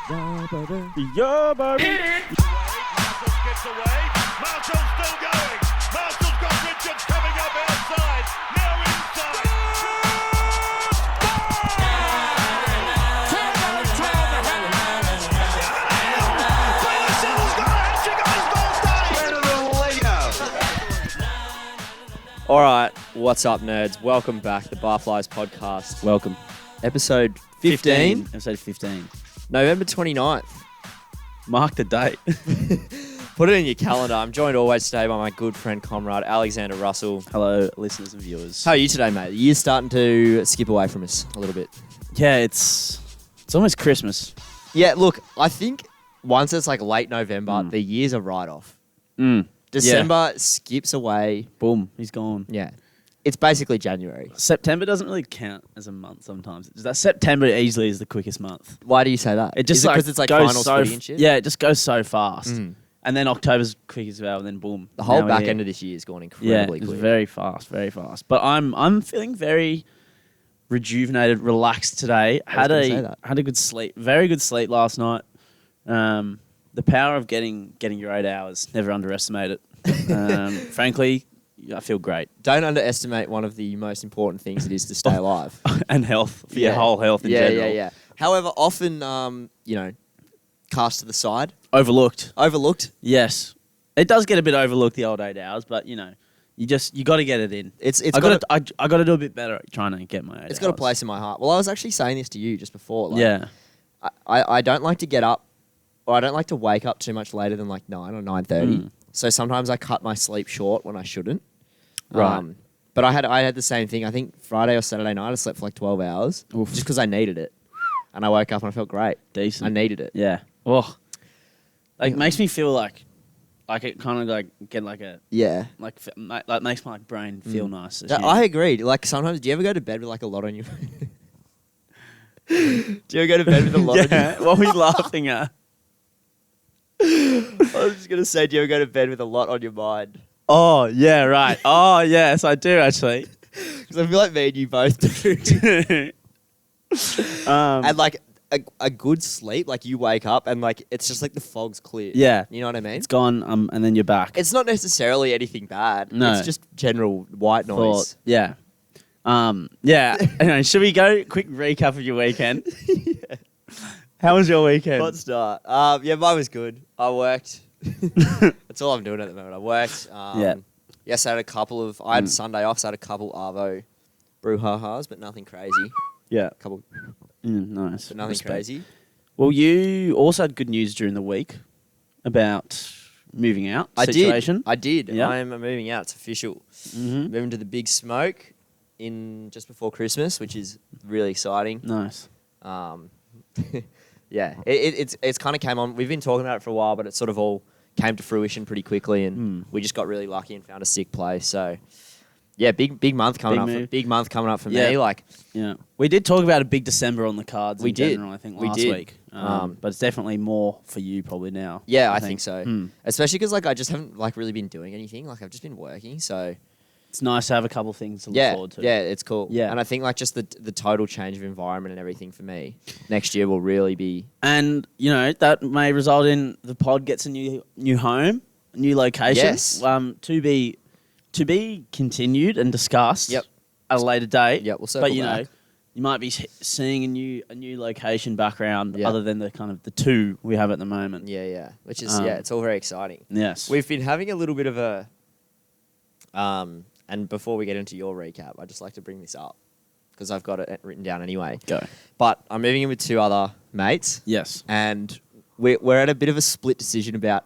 Yeah, baby. Marshall skips away. Marshall's still going. Marshall's got Richards coming up outside. Now inside. All right, what's up, nerds? Welcome back to the Barflies podcast. Welcome. Episode 15, Episode 15. November 29th. Mark the date. Put it in your calendar. I'm joined always today by my good friend, comrade, Alexander Russell. Hello, listeners and viewers. How are you today, mate? The year's starting to skip away from us a little bit. Yeah, it's almost Christmas. Yeah, look, I think once it's like late November, the year's a write-off. December skips away. Boom, he's gone. Yeah. It's basically January. September doesn't really count as a month sometimes. That September easily is the quickest month. Why do you say that? It just because it's like goes finals so footy and shit? Yeah, it just goes so fast. And then October's quick as well, and then boom. The whole now back we're here. end of this year has gone incredibly it's quick. very fast, very fast. But I'm feeling very rejuvenated, relaxed today. Had a good sleep, very good sleep last night. The power of getting your 8 hours, never underestimate it. Frankly, I feel great. Don't underestimate one of the most important things it is to stay alive. And health, for your whole health in general. Yeah. However, often, cast to the side. Overlooked. Yes. It does get a bit overlooked, the old 8 hours, but, you got to get it in. I got to do a bit better at trying to get my 8 hours. It's got a place in my heart. Well, I was actually saying this to you just before. Yeah. I don't like to get up, or I don't like to wake up too much later than like 9 or 9:30. So sometimes I cut my sleep short when I shouldn't. Right. But I had the same thing. I think Friday or Saturday night I slept for like 12 hours just because I needed it. And I woke up and I felt great. Decent. I needed it. Yeah. Oh. Like, makes me feel like it kind of like get like a... Yeah. Like makes my brain feel nice. I agree. Like sometimes, do you ever go to bed with like a lot on your... Do you ever go to bed with a lot on your... What are we laughing at? I was just going to say, do you ever go to bed with a lot on your mind? Oh, yeah, right. Oh, yes, I do, actually. Because I feel like me and you both do. And like a good sleep, like you wake up and like it's just like the fog's clear. Yeah. You know what I mean? It's gone, and then you're back. It's not necessarily anything bad. No. It's just general white noise. Yeah. Yeah. Anyway, should we go quick recap of your weekend? Yeah. How was your weekend? Hot start. Yeah, mine was good. I worked. That's all I'm doing at the moment. I worked. Yes, I had I had Sunday off, so I had a couple Arvo brouhahas, but nothing crazy. Yeah. Couple, nice. but nothing Respect. crazy. Well, you also had good news during the week about moving out situation. I did. Yeah. I am moving out. It's official. Moving to the Big Smoke in just before Christmas, which is really exciting. Nice. Yeah, it's kind of came on. We've been talking about it for a while, but it sort of all came to fruition pretty quickly, and we just got really lucky and found a sick place. So, yeah, big month coming up. Big month coming up for me. Like, yeah, we did talk about a big December on the cards. We in did. General, I think last week. But it's definitely more for you probably now. Yeah, I think so. Especially because like I just haven't like really been doing anything. Like I've just been working, so. It's nice to have a couple of things to look forward to. Yeah, it's cool. Yeah. And I think like just the total change of environment and everything for me next year will really be... And, that may result in the pod gets a new home, a new location. Yes. To be continued and discussed at a later date. Yep, we'll circle back. You might be seeing a new location background other than the kind of the two we have at the moment. Yeah. Which is, it's all very exciting. Yes. We've been having a little bit of a... And before we get into your recap, I'd just like to bring this up because I've got it written down anyway. Go. But I'm moving in with two other mates. Yes. And we're at a bit of a split decision about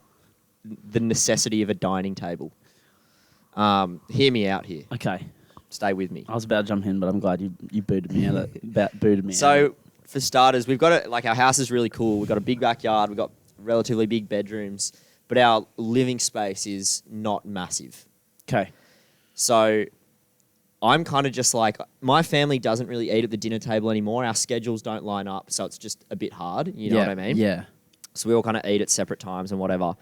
the necessity of a dining table. Hear me out here. Okay. Stay with me. I was about to jump in, but I'm glad you booted me out. So, for starters, we've got our house is really cool. We've got a big backyard. We've got relatively big bedrooms, but our living space is not massive. Okay. So I'm kind of just like, my family doesn't really eat at the dinner table anymore. Our schedules don't line up, so it's just a bit hard. You know what I mean? Yeah. So we all kind of eat at separate times and whatever.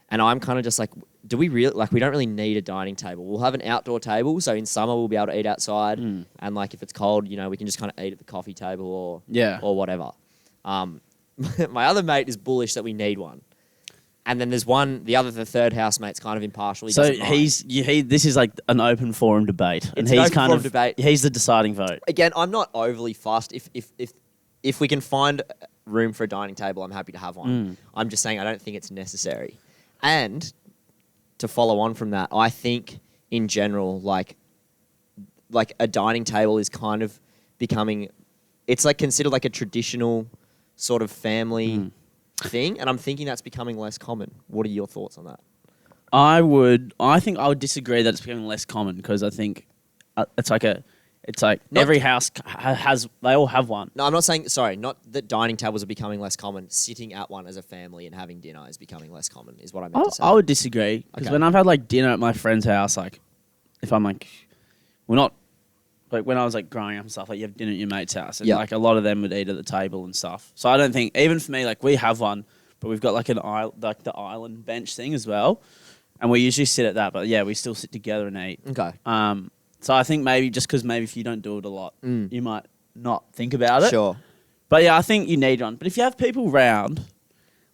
And I'm kind of just like, do we really, like, we don't really need a dining table. We'll have an outdoor table. So in summer, we'll be able to eat outside. And like, if it's cold, we can just kind of eat at the coffee table or whatever. my other mate is bullish that we need one. And then there's the third housemate's kind of impartial. He So doesn't mind. this is like an open forum debate, and It's an he's open kind forum of debate. he's the deciding vote. Again, I'm not overly fussed. If we can find room for a dining table, I'm happy to have one. I'm just saying I don't think it's necessary. And to follow on from that, I think in general, like a dining table is kind of becoming, it's like considered like a traditional sort of family thing, and I'm thinking that's becoming less common. What are your thoughts on that? I think I would disagree that it's becoming less common, because I think it's like every house they all have one. No, I'm not saying, sorry, not that dining tables are becoming less common. Sitting at one as a family and having dinner is becoming less common, is what I meant to say. I would disagree, because Okay. when I've had like dinner at my friend's house, like if I'm like, we're not, like when I was like growing up and stuff, like you have dinner at your mate's house, and like a lot of them would eat at the table and stuff. So I don't think, even for me, like we have one, but we've got like the island bench thing as well, and we usually sit at that. But yeah, we still sit together and eat. Okay. So I think maybe just because maybe if you don't do it a lot, you might not think about it. Sure. But yeah, I think you need one. But if you have people round,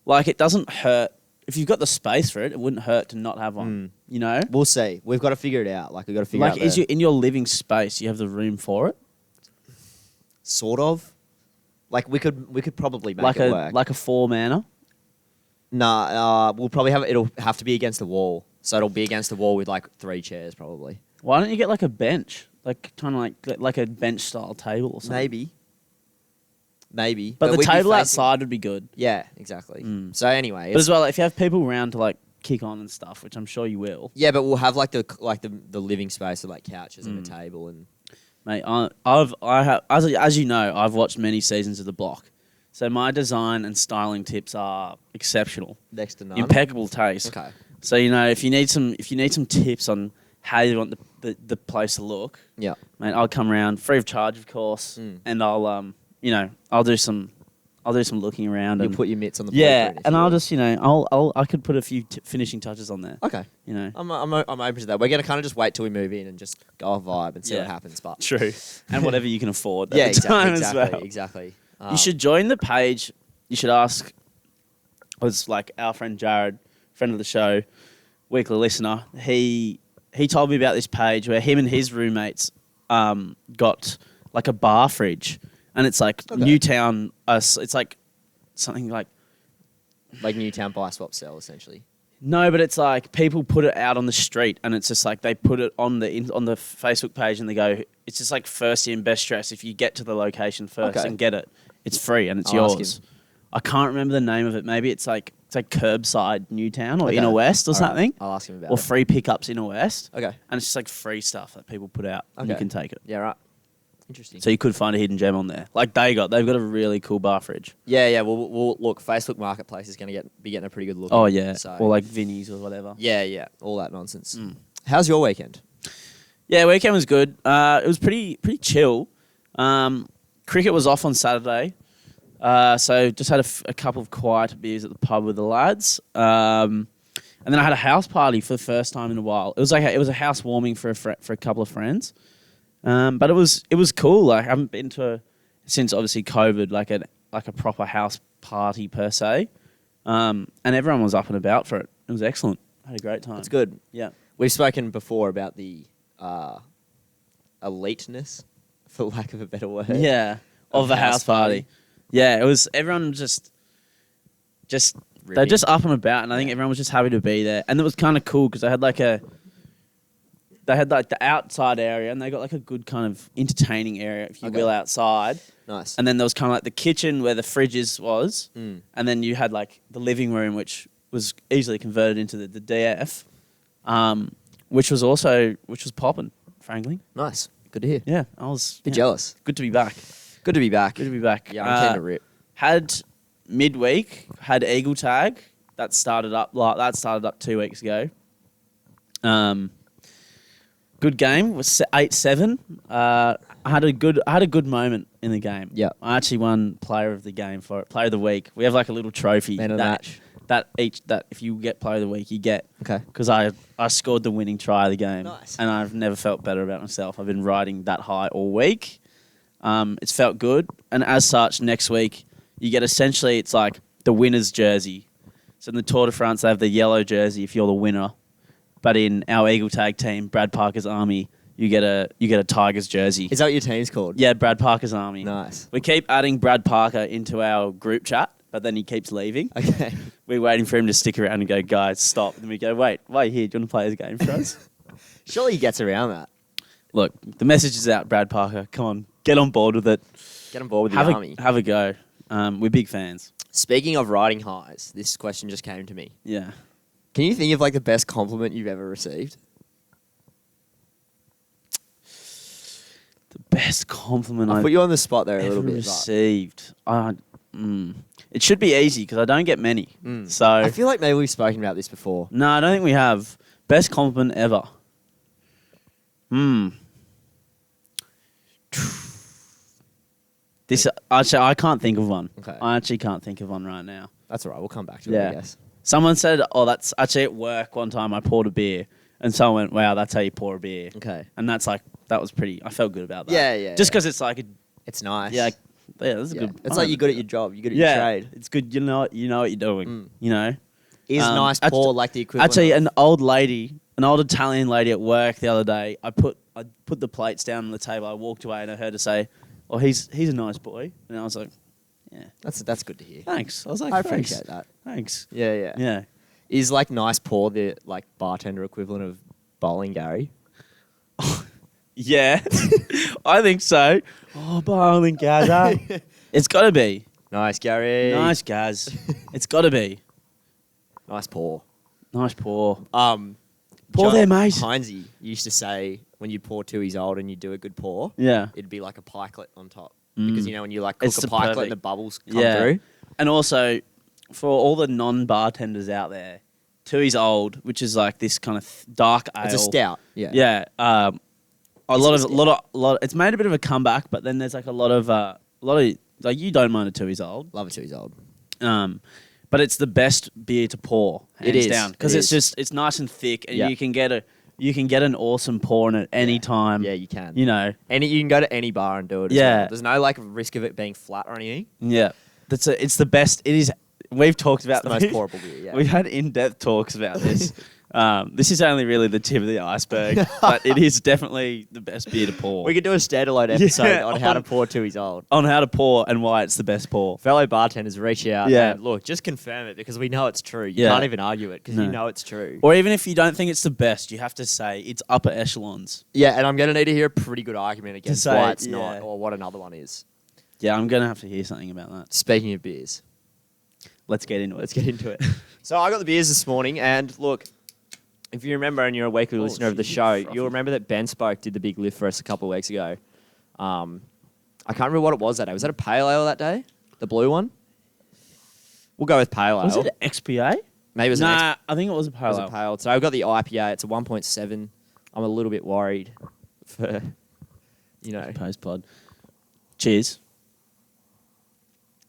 like it doesn't hurt. If you've got the space for it, it wouldn't hurt to not have one. You know? We'll see. We've got to figure it out. Like, we've got to figure out. Like, is you in your living space, you have the room for it? Sort of. Like, we could probably make it work. Like a 4-manner? Nah, we'll probably have it'll have to be against the wall. So it'll be against the wall with like 3 chairs probably. Why don't you get like a bench? Like kind of like a bench style table or something. Maybe. But the we'd be table facing- outside would be good. Yeah, exactly. So anyway, But as well, if you have people around to like kick on and stuff, which I'm sure you will. yeah, but we'll have like the living space with like couches and a table and Mate, I have as you know, I've watched many seasons of The Block. So my design and styling tips are exceptional. next to none. Impeccable taste. Okay. So you know, if you need some tips on how you want the place to look, Yeah. mate, I'll come around free of charge, of course, and I'll I'll do some looking around. You'll and put your mitts on the yeah, blueprint if and you I'll want. just I could put a few finishing touches on there. Okay. You know, I'm open to that. We're gonna kind of just wait till we move in and just go off vibe and see what happens. But true, and whatever you can afford. At yeah, the time exactly, as well. exactly. You should join the page. You should ask. Was like our friend Jared, friend of the show, weekly listener. He told me about this page where him and his roommates got like a bar fridge, and it's like Newtown. It's like something like Newtown buy swap sell essentially. no, but it's like people put it out on the street, and it's just like they put it on the Facebook page, and they go, it's just like first in best dress. If you get to the location first and get it, it's free and it's I'll ask yours. him. I can't remember the name of it. Maybe it's like curbside Newtown or Inner West or something. I'll ask him about Or it. free pickups Inner West. Okay. And it's just like free stuff that people put out and you Okay. can take it. Yeah, right. Interesting. So you could find a hidden gem on there. Like they've got a really cool bar fridge. Yeah. We'll look. Facebook Marketplace is going to be getting a pretty good look. Oh in, yeah. So. Or like Vinnie's or whatever. Yeah. All that nonsense. How's your weekend? Yeah, weekend was good. It was pretty chill. Cricket was off on Saturday. So just had a couple of quiet beers at the pub with the lads. And then I had a house party for the first time in a while. It was like it was a housewarming for a couple of friends. But it was cool. Like, I haven't been to since obviously COVID, like a proper house party per se. And everyone was up and about for it. It was excellent. I had a great time. It's good. Yeah. We've spoken before about the eliteness, for lack of a better word. Yeah. Of the house party. Yeah, it was everyone just they're just up and about, and I think everyone was just happy to be there. And it was kind of cool because they had like the outside area, and they got like a good kind of entertaining area, if you will, outside. Nice. And then there was kind of like the kitchen where the fridges was, and then you had like the living room, which was easily converted into the DF, which was popping, frankly. Nice. Good to hear. Yeah, I was Jealous. Good to be back. Good to be back. Good to be back. Yeah, I'm keen to rip. Had midweek, had Eagle Tag. That started up 2 weeks ago. Good game. Was 8-7. I had a good moment in the game. Yeah. I actually won player of the game for it. Player of the week. We have like a little trophy. Man of the match. That if you get player of the week, you get. Okay. Because I scored the winning try of the game. Nice. And I've never felt better about myself. I've been riding that high all week. It's felt good. And as such, next week, you get essentially, it's like the winner's jersey. So in the Tour de France, they have the yellow jersey if you're the winner. But in our Eagle Tag team, Brad Parker's Army, you get a Tigers jersey. Is that what your team's called? Yeah, Brad Parker's Army. Nice. We keep adding Brad Parker into our group chat, but then he keeps leaving. Okay. We're waiting for him to stick around and go, guys, stop. And we go, wait here, do you want to play this game for us? Surely he gets around that. Look, the message is out, Brad Parker. Come on, get on board with it. Get on board with the Army. Have a go. We're big fans. Speaking of riding highs, this question just came to me. Yeah. Can you think of like the best compliment you've ever received? The best compliment I put you on the spot there a little bit. Received. It should be easy because I don't get many. So I feel like maybe we've spoken about this before. No, I don't think we have. Best compliment ever. This actually, I can't think of one. Okay. I actually can't think of one right now. That's all right. We'll come back to it, I guess. Someone said, that's actually at work one time I poured a beer and someone went, wow, that's how you pour a beer. Okay. And that's like, that was pretty, I felt good about that. Yeah. Just because it's like, it's nice. yeah, that's a good. It's like you're good at your job. You're good at your trade. It's good. You know what you're doing. You know? Is nice pour like the equivalent Actually, of... an old Italian lady at work the other day, I put the plates down on the table. I walked away and I heard her say, "Oh, he's a nice boy." And I was like, "Yeah, that's good to hear." Thanks. I was like, I "Thanks." appreciate that. Thanks. Yeah. Is like nice pour the like bartender equivalent of bowling, Gary? Yeah, I think so. Oh, bowling, Gaza. It's got to be. Nice, Gary. Nice, Gaz. It's got to be. Nice pour. Nice pour. Pour there, mate. Heinzie used to say when you pour 2 years old and you do a good pour, Yeah. it'd be like a pikelet on top. Because, you know, when you like cook It's a the pikelet perfect- and the bubbles come through. And also, for all the non-bartenders out there, 2 years old, which is like this kind of dark ale. It's a stout. Yeah. Yeah. A lot. It's made a bit of a comeback, but then there's like a lot of like you don't mind a 2 years old. Love a 2 years old. But it's the best beer to pour, hands It is. down, because it's nice and thick, and you can get an awesome pour in at any time. Yeah, you can. You know. You can go to any bar and do it. As well. There's no like risk of it being flat or anything. Yeah. It's the best. It is. We've talked about the most pourable beer. Yeah. We've had in-depth talks about this. This is only really the tip of the iceberg, but it is definitely the best beer to pour. We could do a standalone episode on how to pour 2 years old. On how to pour and why it's the best pour. Fellow bartenders, reach out and look, just confirm it because we know it's true. You Yeah. can't even argue it because you know it's true. Or even if you don't think it's the best, you have to say it's upper echelons. Yeah, and I'm going to need to hear a pretty good argument against say why it, it's not or what another one is. Yeah, I'm going to have to hear something about that. Speaking of beers, Let's get into it. let's get into it. So I got the beers this morning and look, if you remember and you're a weekly listener of the show, you'll remember that Ben Spoke did the big lift for us a couple of weeks ago. I can't remember what it was that day. Was that a pale ale that day? The blue one? We'll go with pale ale. Was it an XPA? Maybe it was I think it was a pale ale. pale. So I've got the IPA. It's a 1.7. I'm a little bit worried for, Post-pod. Cheers.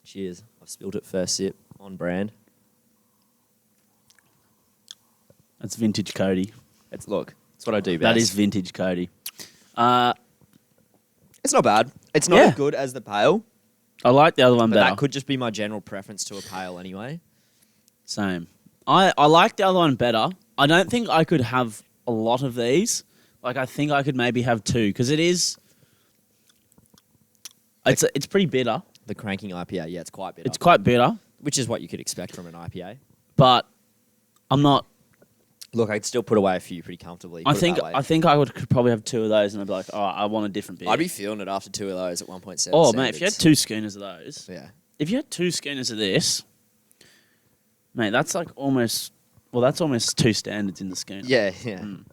Cheers. I've spilled it first sip on brand. That's vintage Cody. It's what I do best. That is vintage Cody. It's not bad. It's not as good as the pale. I like the other one But better. that could just be my general preference to a pale anyway. Same. I like the other one better. I don't think I could have a lot of these. Like, I think I could maybe have two because it is. It's pretty bitter. The cranking IPA, yeah, it's quite bitter. It's quite bitter, which is what you could expect from an IPA. but I'm not. Look, I'd still put away a few pretty comfortably. I think I could probably have two of those, and I'd be like, oh, I want a different beer. I'd be feeling it after two of those at 1.7. Oh, mate, if you had two schooners of those, yeah. If you had two schooners of this, mate, that's like almost. Well, that's almost two standards in the schooner. Yeah,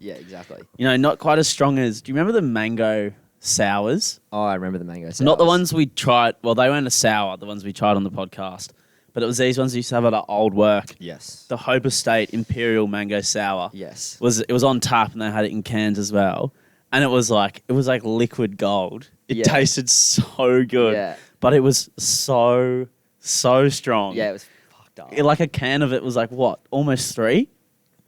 exactly. You know, not quite as strong as. Do you remember the mango sours? Oh, I remember the mango sours. Not the ones we tried. Well, they weren't a sour. The ones we tried on the podcast, but it was these ones we used to have at our old work. Yes. The Hope Estate Imperial Mango Sour. Yes. It was on tap and they had it in cans as well, and it was like liquid gold. It Yeah. tasted so good, Yeah. but it was so strong. Yeah, it was fucked up. Like a can of it was like what, almost 3,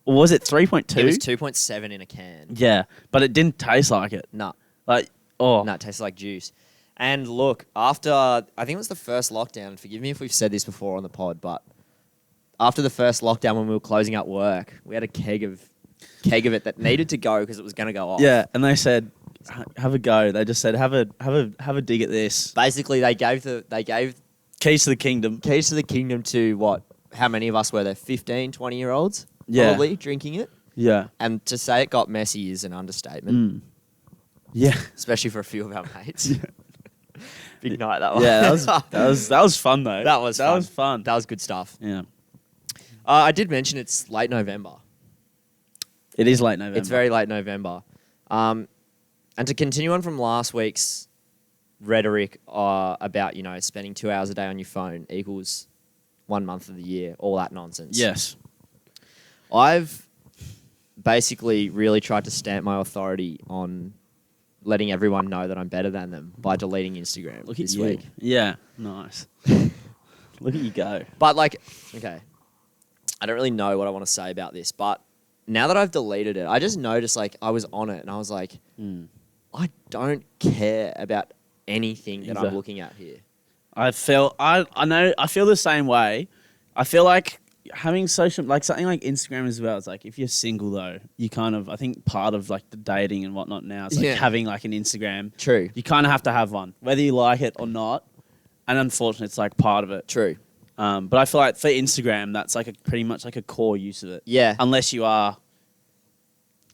or was it 3.2? It was 2.7 in a can. Yeah, but it didn't taste like it. No. Like, oh, No, it tastes like juice. And look, after, I think it was the first lockdown, forgive me if we've said this before on the pod, but after the first lockdown when we were closing up work, we had a keg of it that needed to go because it was going to go off. Yeah, and they said, have a go. They just said, have a dig at this. Basically, they gave Keys to the kingdom. Keys to the kingdom to what? How many of us were there? 15, 20-year-olds? Yeah. Probably drinking it. Yeah. And to say it got messy is an understatement. Yeah. Especially for a few of our mates. Big night that one. Yeah, that was fun though. That was fun. That was good stuff. Yeah. I did mention it's late November. It is late November. It's very late November. And to continue on from last week's rhetoric about, spending 2 hours a day on your phone equals 1 month of the year, all that nonsense. Yes. I've basically really tried to stamp my authority on letting everyone know that I'm better than them by deleting Instagram this week. Yeah, nice. Look at you go. But okay, I don't really know what I want to say about this, but now that I've deleted it, I just noticed I was on it and I was like, I don't care about anything that I'm looking at here. I feel the same way. I feel like having something like Instagram as well. It's like if you're single though, you kind of, I think part of the dating and whatnot now is having an Instagram. True. You kind of have to have one, whether you like it or not. And unfortunately, it's part of it. True. But I feel like for Instagram, that's pretty much a core use of it. Yeah. Unless you are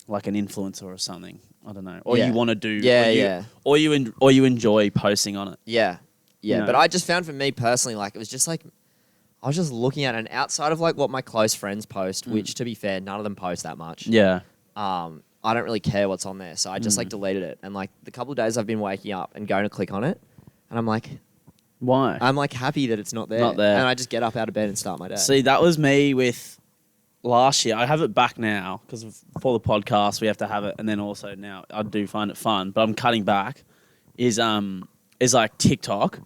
an influencer or something. I don't know. Or you want to do. Or you enjoy posting on it. Yeah. Yeah. But I just found for me personally, it was just I was just looking at it, and outside of what my close friends post, which to be fair, none of them post that much. Yeah. I don't really care what's on there. So I just deleted it. And the couple of days I've been waking up and going to click on it, and I'm like, why? I'm happy that it's not there. Not there. And I just get up out of bed and start my day. See, that was me with last year. I have it back now because for the podcast we have to have it, and then also now I do find it fun, but I'm cutting back. Is TikTok.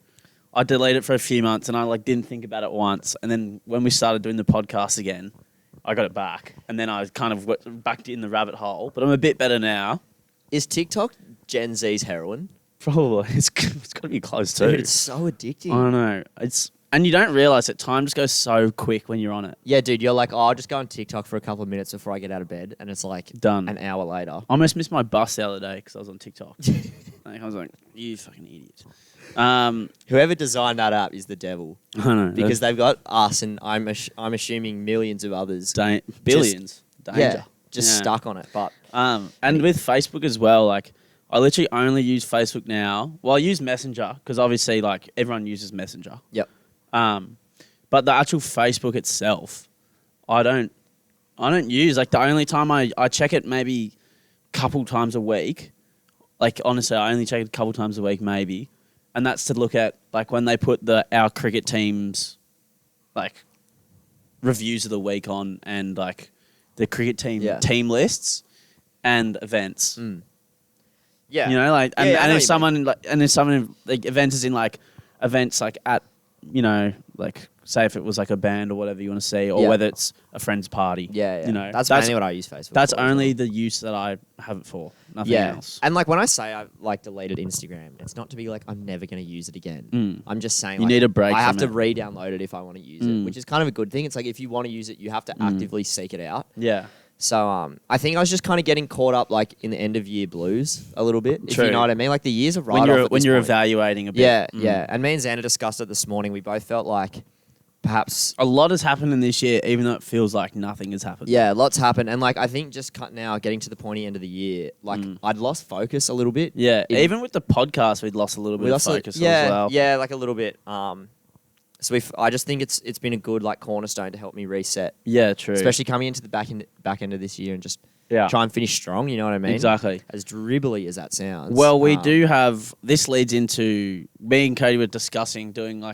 I deleted it for a few months and I didn't think about it once, and then when we started doing the podcast again, I got it back, and then I kind of went back in the rabbit hole. But I'm a bit better now. Is TikTok Gen Z's heroin? Probably. It's got to be close too. Dude, it's so addicting. I know. And you don't realise that time just goes so quick when you're on it. Yeah, dude, you're I'll just go on TikTok for a couple of minutes before I get out of bed, and it's done. An hour later. I almost missed my bus the other day because I was on TikTok. I was like, you fucking idiot. Whoever designed that app is the devil. I know. Because they've got us and I'm assuming millions of others. Billions. Danger. Stuck on it. But and with Facebook as well, I literally only use Facebook now. Well, I use Messenger because obviously everyone uses Messenger. Yep. But the actual Facebook itself, I don't use. The only time I check it maybe a couple times a week. Honestly, I only check it a couple times a week maybe. And that's to look at when they put our cricket teams reviews of the week on, and the cricket team team lists and events. Yeah. And if someone events is in events at say if it was a band or whatever you want to see, or whether it's a friend's party. Yeah. That's mainly what I use Facebook That's for. only the use that I have it for. Nothing else. And when I say I deleted Instagram, it's not to be I'm never going to use it again. I'm just saying you need a break. I have to re-download it if I want to use it, which is kind of a good thing. It's if you want to use it, you have to actively seek it out. Yeah. So I think I was just kind of getting caught up in the end of year blues a little bit. True. If you know what I mean. The years are right when you're evaluating a bit. Yeah, yeah. And me and Xander discussed it this morning. We both felt perhaps a lot has happened in this year, even though it feels like nothing has happened. Yeah, lots happened. And I think just now getting to the pointy end of the year, I'd lost focus a little bit. Yeah, even with the podcast, we'd lost a little bit of focus as well. Yeah, a little bit. So I just think it's been a good cornerstone to help me reset. Yeah, true. Especially coming into the back end of this year and just try and finish strong. You know what I mean? Exactly. As dribbly as that sounds. Well, we do have this leads into me and Cody were discussing doing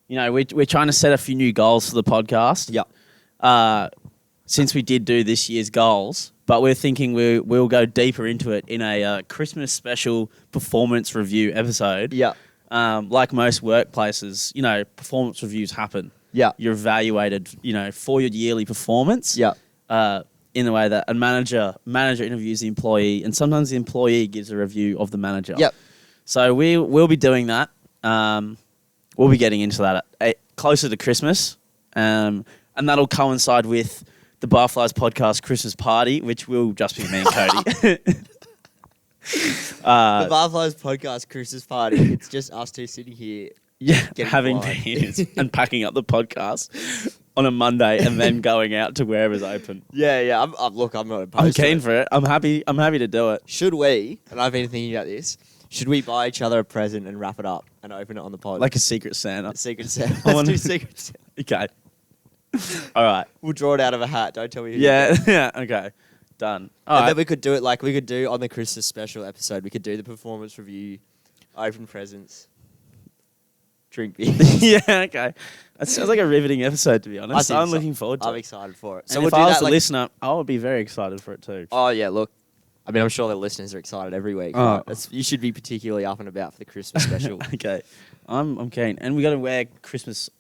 we're trying to set a few new goals for the podcast. Yeah. Since we did do this year's goals, but we're thinking we'll go deeper into it in a Christmas special performance review episode. Yeah. Like most workplaces, performance reviews happen. Yeah. You're evaluated, for your yearly performance. Yeah. In the way that a manager interviews the employee, and sometimes the employee gives a review of the manager. Yep. So we'll be doing that. We'll be getting into that closer to Christmas, and that'll coincide with the Barflies podcast Christmas party, which will just be me and Cody. The Barflies podcast Christmas party. It's just us two sitting here. Yeah, having beers and packing up the podcast on a Monday and then going out to wherever's open. Yeah. I'm not opposed. I'm keen for it. I'm happy to do it. Should we? And I've been thinking about this. Should we buy each other a present and wrap it up and open it on the pod? Like a Secret Santa. Secret Santa. Let's do Secret Santa. Okay. All right. We'll draw it out of a hat. Don't tell me who. Yeah. Okay. Done. All right. Then we could do it like we could do on the Christmas special episode. We could do the performance review, open presents, drink beer. Yeah. Okay. That sounds like a riveting episode, to be honest. I'm looking forward to it. I'm excited for it. So if I was the listener, I would be very excited for it too. Oh yeah, look. I mean, I'm sure the listeners are excited every week. Oh. You should be particularly up and about for the Christmas special. Okay. I'm keen. And we got to wear Christmas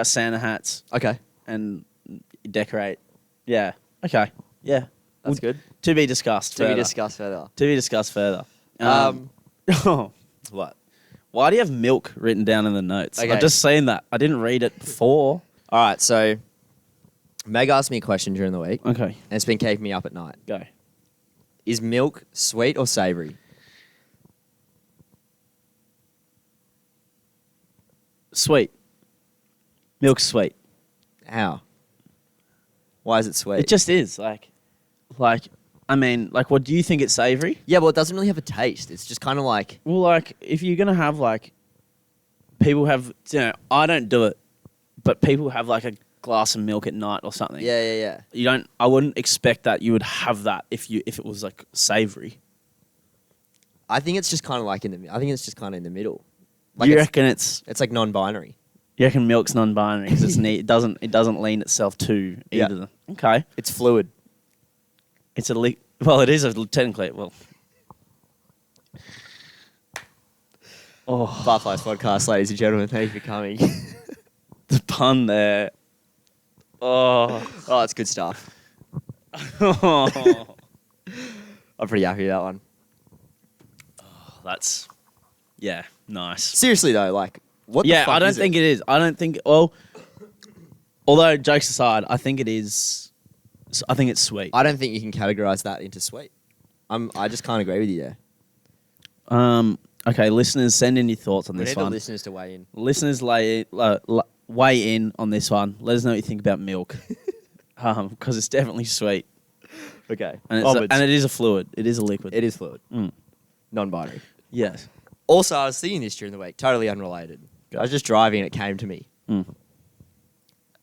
Santa hats. Okay. And decorate. Yeah. Okay. Yeah. That's good. To be discussed further. To be discussed further. What? Why do you have milk written down in the notes? Okay. I've just seen that. I didn't read it before. All right, so Meg asked me a question during the week. Okay. And it's been keeping me up at night. Go. Is milk sweet or savoury? Sweet. Milk's sweet. How? Why is it sweet? It just is. Like, I mean, like, what do you think it's savoury? Yeah, well, it doesn't really have a taste. It's just kind of like... Well, like, if you're going to have, like, people have, I don't do it, but people have, like, a glass of milk at night or something. Yeah. I wouldn't expect that you would have that if it was, like, savoury. I think it's just kind of like in the middle. Like You reckon it's like non-binary. You reckon milk's non-binary because it doesn't lean itself to either. Yeah. Okay. It's fluid. It's well, it is technically. Well. Oh, Barflies podcast, ladies and gentlemen. Thank you for coming. the pun there. Oh, it's good stuff. oh, I'm pretty happy with that one. that's nice. Seriously though, like what? The fuck I don't is think it is. I don't think. Well, although jokes aside, I think it is. I think it's sweet. I don't think you can categorize that into sweet. I just can't agree with you there. Okay, listeners, send in your thoughts on We this need one. the listeners to weigh in. Listeners, weigh in on this one. Let us know what you think about milk, because it's definitely sweet. Okay. And it is a fluid. It is a liquid. It is fluid. Mm. Non-binary. Yes. Also, I was thinking this during the week, totally unrelated. Go. I was just driving and it came to me. Mm.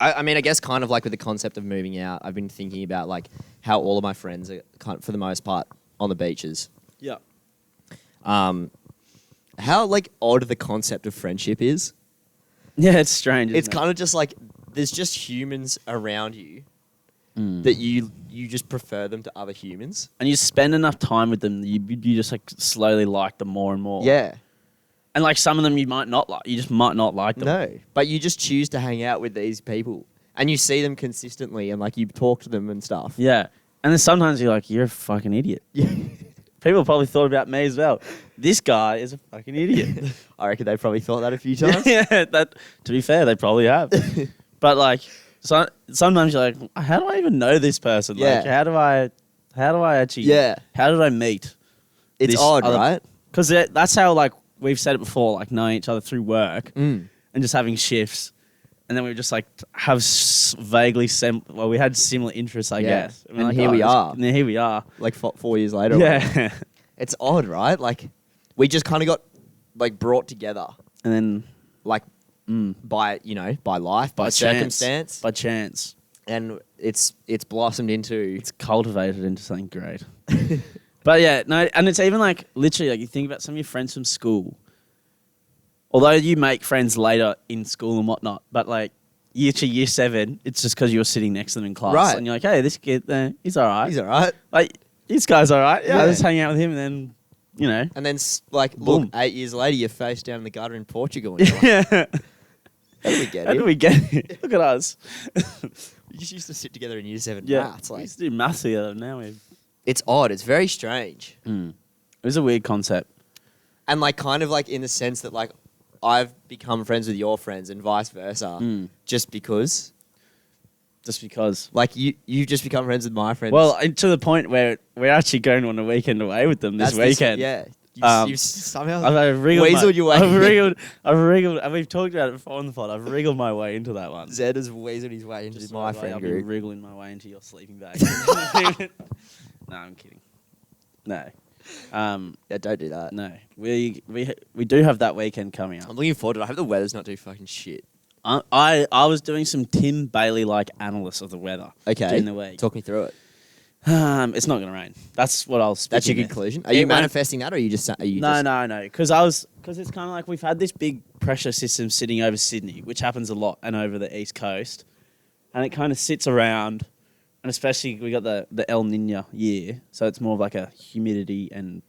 I mean, I guess kind of like with the concept of moving out, I've been thinking about like how all of my friends are kind of, for the most part, on the beaches. Yeah. How like odd the concept of friendship is. Yeah, it's strange. It's kind of just like there's just humans around you that you just prefer them to other humans. And you spend enough time with them, you just like slowly like them more and more. Yeah. And like some of them you might not like. You just might not like them. No. But you just choose to hang out with these people. And you see them consistently and like you talk to them and stuff. Yeah. And then sometimes you're like, you're a fucking idiot. Yeah. People probably thought about me as well. This guy is a fucking idiot. I reckon they probably thought that a few times. Yeah, to be fair, they probably have. But like, sometimes you're like, how do I even know this person? Yeah. Like, how do I actually? Yeah. How did I meet? It's this odd, other- right? Because that's how like we've said it before, like knowing each other through work and just having shifts, and then we just like have vaguely we had similar interests, I guess. And we're like, here we are. And here we are. Like 4 years later. Yeah. It's odd, right? Like we just kind of got like brought together, And then like by life, by chance. circumstance, By chance. and it's blossomed into. It's cultivated into something great. But yeah, no, and it's even like literally like you think about some of your friends from school. Although you make friends later in school and whatnot, but like year 7, it's just because you're sitting next to them in class, Right. and you're like, hey, this kid, he's all right. He's all right. Like this guy's all right. Yeah, Yeah. I just hang out with him, and then And then look, Boom. 8 years later, you're face down in the gutter in Portugal. And you're like, yeah. how did we get How here? did we get here? Look at us. We just used to sit together in year 7 Yeah, maths. we Like, used to do maths together. Now we. it's odd. It's very strange. It was a weird concept. And like kind of like in the sense that like I've become friends with your friends and vice versa just because. Just because. Like you've just become friends with my friends. Well, and to the point where we're actually going on a weekend away with them this weekend. You've somehow I've wriggled weaseled your way. I've wriggled, and we've talked about it before on the pod. I've wriggled my way into that one. Zed has weaseled his way into my friend I've group. been wriggling my way into your sleeping bag. No, I'm kidding. No. Yeah, don't do that. No. We do have that weekend coming up. I'm looking forward to it. I hope the weather's not too fucking shit. I was doing some Tim Bailey-like analysis of the weather during the week. Talk me through it. It's not going to rain. That's what I was speaking. That's your conclusion? Are you manifesting that, or are you just... No. Because it's kind of like we've had this big pressure system sitting over Sydney, which happens a lot, and over the East Coast. And it kind of sits around, and especially we got the El Niño year, so it's more of like a humidity and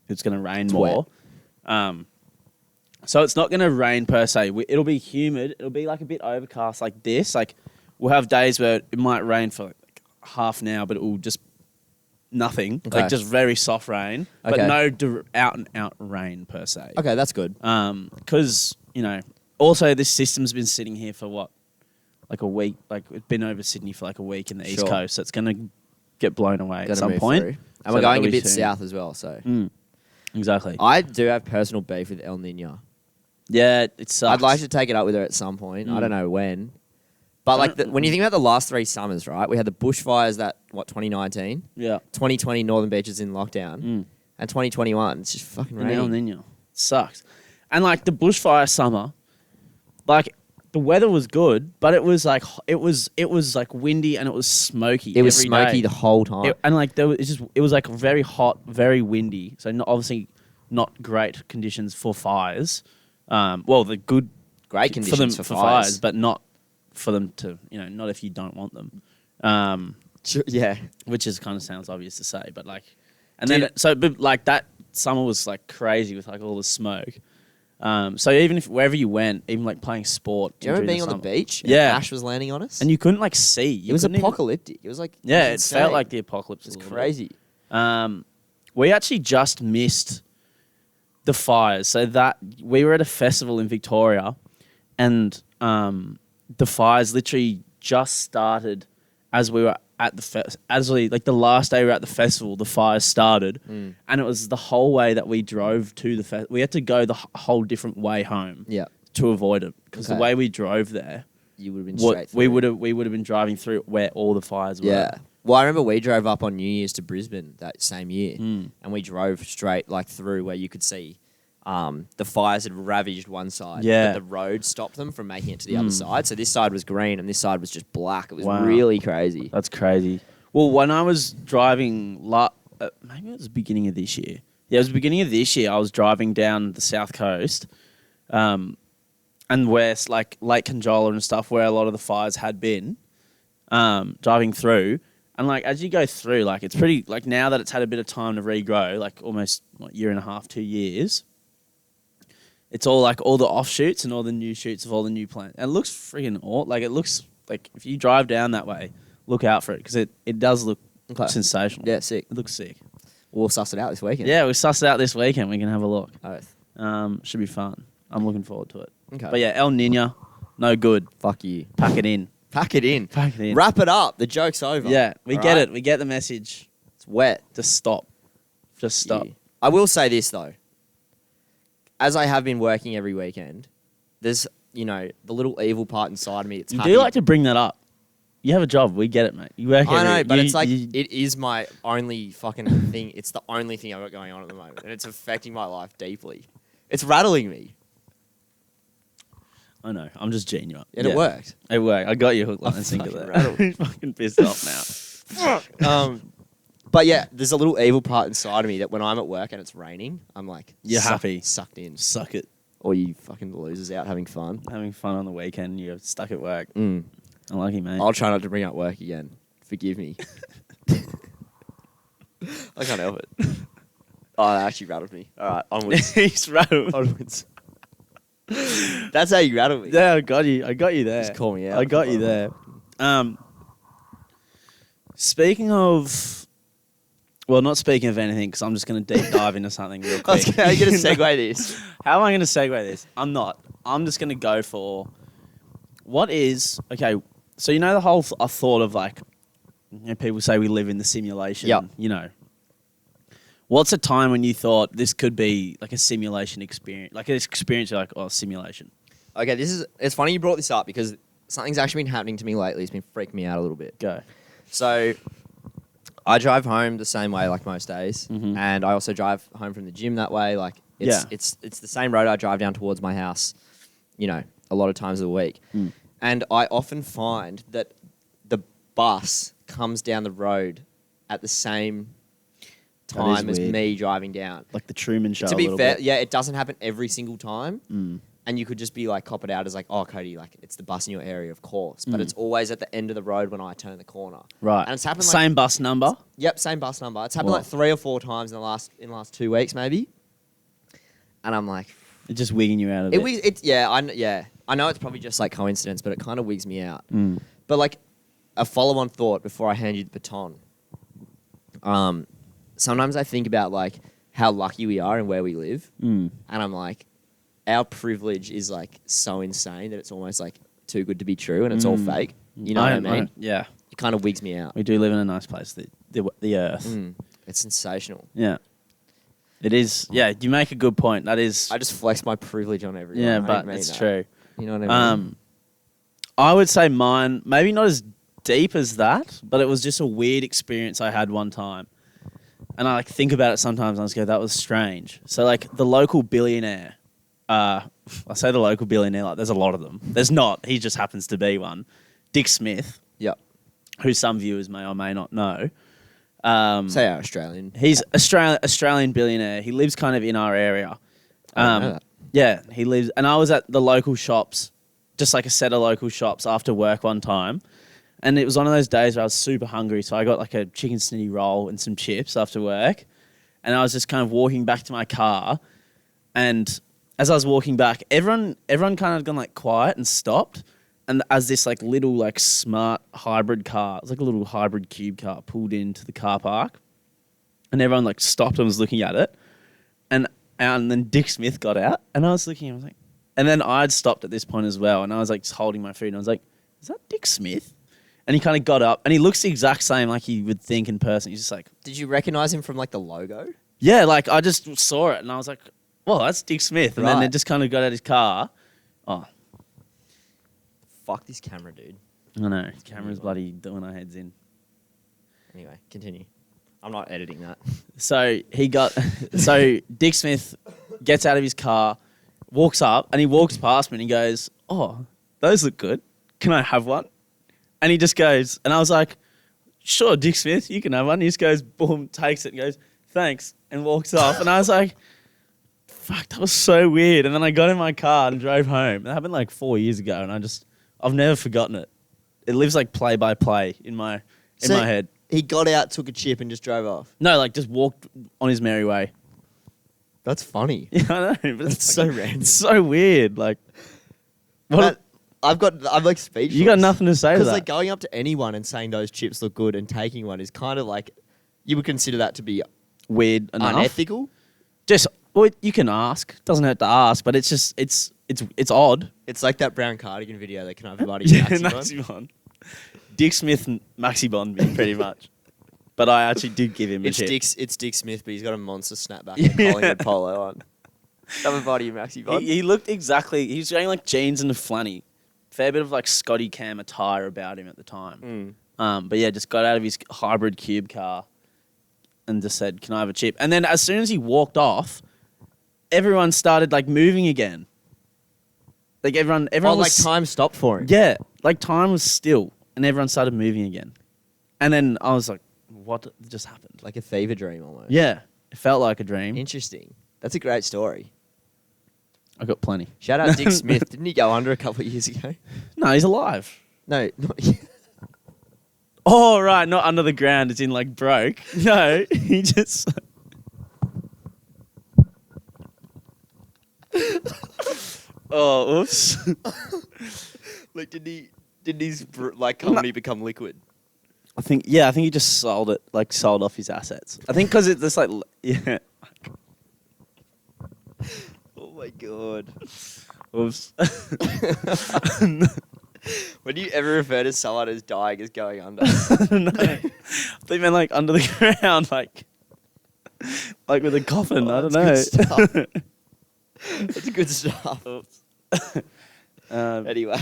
it's going to rain more. So it's not going to rain per se. It'll be humid. It'll be like a bit overcast like this. Like we'll have days where it might rain for like half an hour, but it will just nothing. Okay. Like just very soft rain, but no out and out rain per se. Okay, that's good. Because, also this system's been sitting here for what? Like a week. Like it's been over Sydney for like a week in the East Coast. So it's going to get blown away at some point. Through. And we're going a bit south as well, so. Exactly. I do have personal beef with El Niño. Yeah, it sucks. I'd like to take it up with her at some point. I don't know when. But like when you think about the last 3 summers, right? We had the bushfires 2019? Yeah. 2020 Northern Beaches in lockdown. And 2021, it's just fucking raining. El Niño. Sucks. And like the bushfire summer, like the weather was good, but it was like windy and it was smoky. It was smoky the whole time. And like it was like very hot, very windy. So obviously not great conditions for fires. Great conditions for fires, but not for them to, not if you don't want them. Yeah, which is kind of sounds obvious to say, but like, but like that summer was like crazy with like all the smoke. So even if wherever you went, even like playing sport. Do you remember being on the beach? Yeah, and ash was landing on us, and you couldn't like see. It was apocalyptic. It was like it felt like the apocalypse. It's crazy. We actually just missed the fires. So that we were at a festival in Victoria, and the fires literally just started as we were at the the last day we were at the festival. The fires started, and it was the whole way that we drove to the festival. We had to go the whole different way home. To avoid it, because the way we drove there, you would have been straight through. We would have been driving through where all the fires were. Yeah. Well, I remember we drove up on New Year's to Brisbane that same year, and we drove straight like through where you could see the fires had ravaged one side, but the road stopped them from making it to the other side. So this side was green and this side was just black. It was really crazy. That's crazy. Well, when I was driving, maybe it was the beginning of this year. Yeah, it was the beginning of this year. I was driving down the south coast, and where like Lake Conjola and stuff, where a lot of the fires had been, driving through. And like as you go through, like it's pretty like now that it's had a bit of time to regrow, like almost year and a half, 2 years. It's all like all the offshoots and all the new shoots of all the new plants. And it looks freaking awesome. Like it looks like if you drive down that way, look out for it because it does look sensational. Yeah, sick. It looks sick. We'll suss it out this weekend. Yeah, we'll suss it out this weekend. We can have a look. Oath. Should be fun. I'm looking forward to it. Okay. But yeah, El Niño, no good. Fuck you. Pack it in. Pack it in. Pack it in. Wrap it up. The joke's over. Yeah, we get it. We get the message. It's wet. Just stop. Just stop. Yeah. I will say this, though. As I have been working every weekend, there's, the little evil part inside of me. It's happy. Do like to bring that up. You have a job. We get it, mate. You work. I know, but it's like it is my only fucking thing. It's the only thing I've got going on at the moment, and it's affecting my life deeply. It's rattling me. I know. I'm just geeing you up. And it worked. It worked. I got you hook, line, and sinker there. I'm fucking pissed off now. But yeah, there's a little evil part inside of me that when I'm at work and it's raining, I'm like, you're happy, sucked in, suck it, or you fucking losers out having fun on the weekend. You're stuck at work. Unlucky, mate. I'll try not to bring up work again. Forgive me. I can't help it. Oh, that actually rattled me. All right, onwards. He's rattled. Onwards. That's how you rattled me. Yeah, I got you there. Just call me out. I got you there. Speaking of Well, not speaking of anything, because I'm just going to deep dive into something real quick. How are you going to segue this? How am I going to segue this? I'm not. I'm just going to go for what is... Okay, so you know the whole thought of like, people say we live in the simulation. Yep. You know. What's a time when you thought this could be like a simulation experience? Like an experience you're like, oh, simulation. Okay, it's funny you brought this up because something's actually been happening to me lately. It's been freaking me out a little bit. Go. So I drive home the same way like most days, and I also drive home from the gym that way. Like it's the same road I drive down towards my house, you know, a lot of times of the week. And I often find that the bus comes down the road at the same time as me driving down. Like the Truman Show. To be fair, yeah, it doesn't happen every single time. And you could just be like, cop it out as like, oh, Cody, like it's the bus in your area, of course. But it's always at the end of the road when I turn the corner. Right. And it's happened same bus number? Yep, same bus number. It's happened like 3 or 4 times in the last 2 weeks, maybe. And I'm like... It's just wigging you out of it. I know it's probably just like coincidence, but it kind of wigs me out. But like a follow-on thought before I hand you the baton. Sometimes I think about like how lucky we are and where we live. And I'm like... Our privilege is like so insane that it's almost like too good to be true and it's all fake. You know what I mean? Yeah. It kind of wigs me out. We do live in a nice place, the earth. It's sensational. Yeah. It is. Yeah, you make a good point. That is... I just flex my privilege on everyone. Yeah, but it's true. You know what I mean? I would say mine, maybe not as deep as that, but it was just a weird experience I had one time. And I like think about it sometimes and I just go, that was strange. So like the local billionaire... I say the local billionaire, like there's a lot of them. There's not. He just happens to be one. Dick Smith. Yep. Who some viewers may or may not know. Say our Australian. He's Australian billionaire. He lives kind of in our area. I know that. Yeah, he lives... And I was at the local shops, just like a set of local shops after work one time. And it was one of those days where I was super hungry. So I got like a chicken snitty roll and some chips after work. And I was just kind of walking back to my car. And... as I was walking back, everyone kind of gone like quiet and stopped. And as this like little like smart hybrid car, it was like a little hybrid cube car pulled into the car park. And everyone like stopped and was looking at it. And then Dick Smith got out and I was looking, I was like, and then I'd stopped at this point as well. And I was like just holding my food and I was like, is that Dick Smith? And he kind of got up and he looks the exact same like you would think in person. He's just like... Did you recognize him from like the logo? Yeah, like I just saw it and I was like... well, that's Dick Smith. And then they just kind of got out his car. Oh. Fuck this camera, dude. I know. His camera's bloody doing our heads in. Anyway, continue. I'm not editing that. So Dick Smith gets out of his car, walks up, and he walks past me and he goes, oh, those look good. Can I have one? And he just goes, and I was like, sure, Dick Smith, you can have one. He just goes, boom, takes it and goes, thanks, and walks off. And I was like... fuck, that was so weird. And then I got in my car and drove home. It happened like 4 years ago, and I've never forgotten it. It lives like play by play in my head. He got out, took a chip, and just drove off. No, like just walked on his merry way. That's funny. Yeah, I know, but it's so random. It's so weird. Like, what? I'm like speechless. You got nothing to say to that. Because like going up to anyone and saying those chips look good and taking one is kind of like you would consider that to be weird enough, unethical. Just. Well, you can ask. Doesn't hurt to ask, but it's just it's odd. It's like that brown cardigan video that can have a buddy Maxi Dick Smith and Maxi Bond me, pretty much. But I actually did give him a chip. It's Dick Smith, but he's got a monster snapback and Collingwood polo on. Have a buddy Maxi Bond. He looked exactly... he was wearing like jeans and a flanny. Fair bit of like Scotty Cam attire about him at the time. But yeah, just got out of his hybrid cube car and just said, can I have a chip? And then as soon as he walked off... everyone started like moving again. Like everyone was, like time stopped for him. Yeah, like time was still, and everyone started moving again. And then I was like, "What just happened?" Like a fever dream almost. Yeah, it felt like a dream. Interesting. That's a great story. I got plenty. Shout out Dick Smith. Didn't he go under a couple of years ago? No, he's alive. No, not yet. Oh right, not under the ground. It's in like broke. No, he just. Oh, oops. Like, did his like company become liquid? I think he just sold off his assets. I think because it's just like, yeah. Oh my god. Oops. When you ever refer to someone as dying as going under? No. I think meant like under the ground, like with a coffin. I don't know. Good stuff. That's good stuff. Anyway.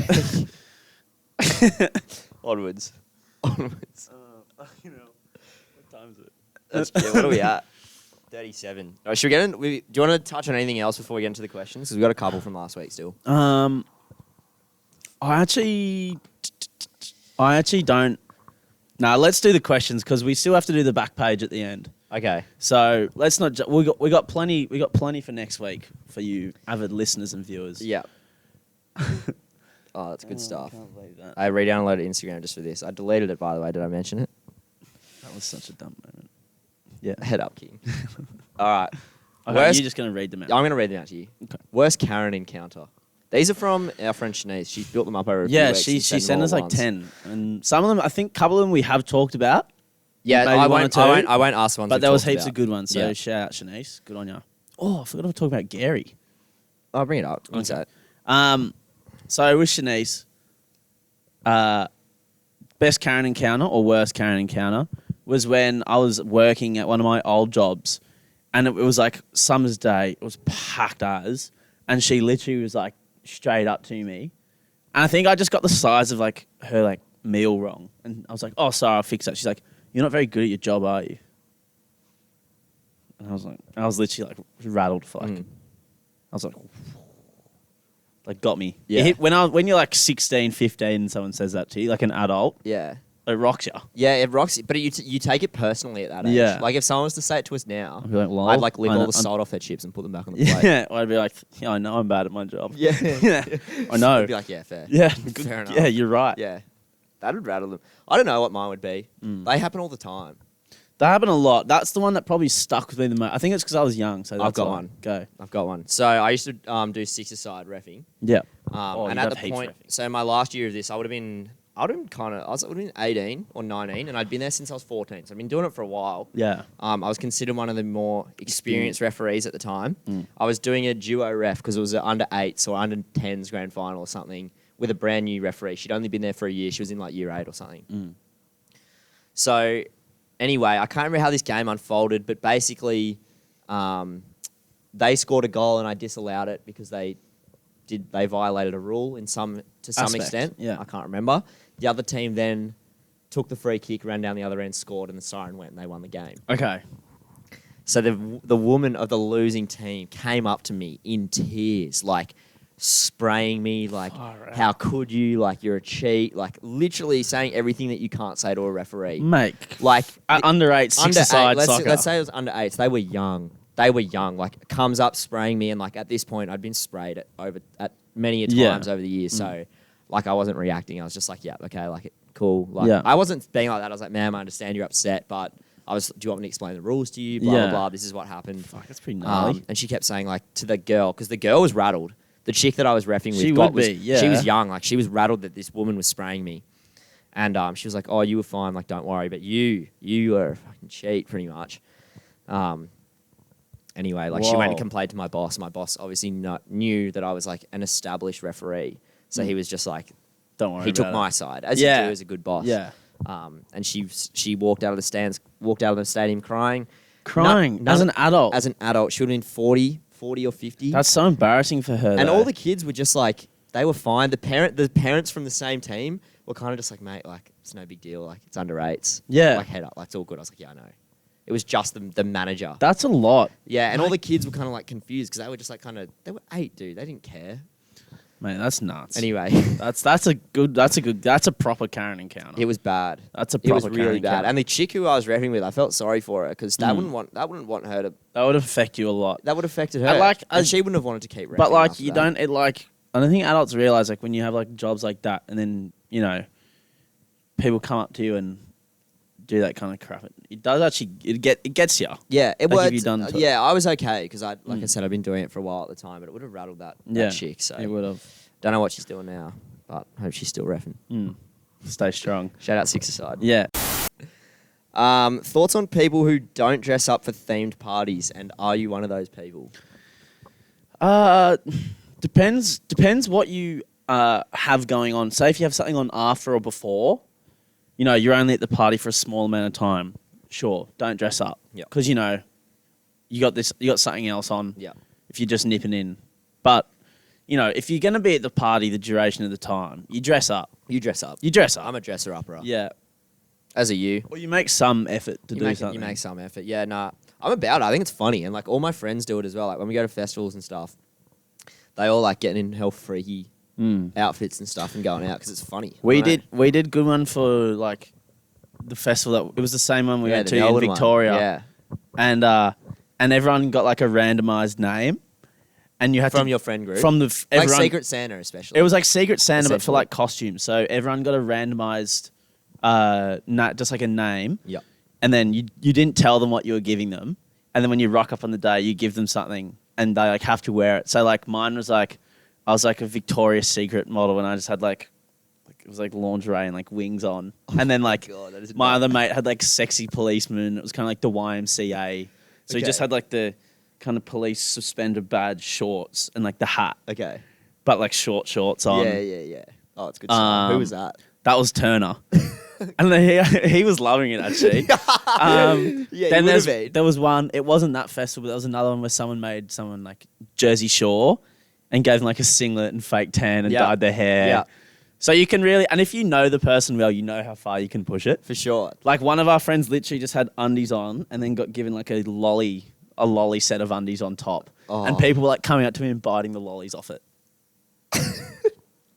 Onwards. You know, what time is it? What are we at? 37. Right, should we get in? Do you want to touch on anything else before we get into the questions? Because we've got a couple from last week still. I actually don't. Nah, let's do the questions because we still have to do the back page at the end. Okay. So let's not. We got plenty for next week for you avid listeners and viewers. Yeah. Oh, that's good stuff. I can't believe that. I re-downloaded Instagram just for this. I deleted it, by the way. Did I mention it? That was such a dumb moment. Yeah. Head up, King. All right. Okay, Worst- you're just going to read them out. I'm going to read them out to you. Okay. Worst Karen encounter. These are from our friend Shanice. She's built them up over a few Yeah, weeks. she and sent them all us at like once. 10. And some of them, I think a couple of them we have talked about. Yeah, Maybe I one or won't, two. I won't ask ones But we've there was talked heaps about. of good ones. So Yeah. shout out, Shanice. Good on you. Oh, I forgot to talk about Gary. I'll bring it up. What's Okay. that? So with Shanice, best Karen encounter or worst Karen encounter was when I was working at one of my old jobs, and it was like summer's day. It was packed as, and she literally was like straight up to me, and I think I just got the size of like her like meal wrong, and I was like, "Oh, sorry, I'll fix that." She's like, "You're not very good at your job, are you?" And I was literally like rattled for like, I was like got me. Yeah. It hit, when you're like 16, 15 and someone says that to you, like an adult, Yeah. it rocks you. Yeah, it rocks. But you take it personally at that age. Yeah. Like if someone was to say it to us now, I'd be like, lol. I'd like lick I all know- the salt off their chips and put them back on the plate. Yeah, I'd be like, yeah, I know I'm bad at my job. Yeah. Yeah, I know. I'd be like, yeah, fair. Yeah, Fair enough. Yeah, you're right. Yeah. That would rattle them. I don't know what mine would be. They happen all the time. That happened a lot. That's the one that probably stuck with me the most. I think it's because I was young. So I've that's got why. one. Go. I've got one. So I used to do six-a-side reffing. Yeah. And you'd at have the heaps point, reffing. so my last year of this, I would have been 18 or 19, and I'd been there since I was 14. So I've been doing it for a while. Yeah. I was considered one of the more experienced referees at the time. I was doing a duo ref because it was an under 8s or under 10s grand final or something with a brand new referee. She'd only been there for a year. She was in like year 8 or something. So anyway, I can't remember how this game unfolded, but basically they scored a goal and I disallowed it because they violated a rule to some Aspect, extent. yeah. I can't remember. The other team then took the free kick, ran down the other end, scored, and the siren went and they won the game. Okay. So the woman of the losing team came up to me in tears, like spraying me, like, Far out. how could you, like, you're a cheat, like literally saying everything that you can't say to a referee. Mate. Like Under 8, six-a-side soccer. let's say it was under 8s. They were young. Like comes up spraying me, and like at this point I'd been sprayed at many a Yeah. times over the years. So like I wasn't reacting. I was just like, yeah, okay, like cool. Like Yeah. I wasn't being like that. I was like, ma'am, I understand you're upset, but do you want me to explain the rules to you? Blah Yeah. blah blah. This is what happened. Fuck, that's pretty gnarly. And she kept saying like to the girl, because the girl was rattled. The chick that I was reffing with, She would be, yeah. she was young. Like she was rattled that this woman was spraying me. And she was like, "Oh, you were fine. Like, don't worry. But you were a fucking cheat, pretty much." Anyway, like she went and Whoa. complained to my boss. My boss obviously knew that I was like an established referee, so he was just like, Don't worry he took about my it. side, as Yeah. you do as a good boss. Yeah. And she walked out of the stands, walked out of the stadium crying. Crying None- as an adult. As an adult, she would have been 40 or 50. That's so embarrassing for her. And though. all the kids were just like, they were fine. The parents from the same team were kind of just like, mate, like it's no big deal. Like it's under 8s. Yeah. Like head up. Like it's all good. I was like, yeah, I know. It was just the manager. That's a lot. Yeah, and all the kids were kind of like confused because they were just like they were 8, dude. They didn't care. Mate, that's nuts. Anyway, That's a proper Karen encounter. it was bad. That's a It was proper really Karen bad. encounter. And the chick who I was reffing with, I felt sorry for her because that wouldn't want her to. That would affect you a lot. That would have affected her. And she wouldn't have wanted to keep reffing. But like after you that. don't I don't think adults realize like when you have like jobs like that and then, you know, people come up to you and do that kind of crap. It does actually it gets you. Yeah, it Like, was. if you done to- Yeah, I was okay because I said, I've been doing it for a while at the time, but it would have rattled that chick. So it would have. don't know what she's doing now, but hope she's still reffing. Stay strong. Shout out 6-a-side. Yeah. Thoughts on people who don't dress up for themed parties, and are you one of those people? Depends what you have going on. Say if you have something on after or before, you're only at the party for a small amount of time. Sure, don't dress up. Yeah. Because you got something else on. Yeah. If you're just nipping in, but if you're gonna be at the party the duration of the time, you dress up. You dress up. You dress up. I'm a dresser upper. Yeah. As are you. Or you make some effort to do something. You make some effort. Yeah, nah. I'm about it. I think it's funny. And, like, all my friends do it as well. Like, when we go to festivals and stuff, they all like getting in hell freaky outfits and stuff and going out because it's funny. We did good one for, like, the festival. It was the same one we went to in Victoria. One. Yeah. And everyone got, like, a randomised name. And you had from your friend group? From everyone, like Secret Santa especially. It was like Secret Santa, but for, like, costumes. So everyone got a randomised... just like a name. Yeah. And then you didn't tell them what you were giving them. And then when you rock up on the day, you give them something and they like have to wear it. So like mine was like, I was like a Victoria's Secret model and I just had like it was like lingerie and like wings on. And then like my other mate had like sexy policeman. It was kind of like the YMCA. So he just had like the kind of police suspender badge shorts and like the hat. Okay. But like short shorts on. Yeah. Oh, it's good stuff. Who was that? That was Turner. And he was loving it, actually. Then there was one, it wasn't that festival, but there was another one where someone made someone like Jersey Shore and gave them like a singlet and fake tan and dyed their hair. Yeah. So you can really, and if you know the person well, you know how far you can push it. For sure. Like one of our friends literally just had undies on and then got given like a lolly set of undies on top. Oh. And people were like coming up to him and biting the lollies off it.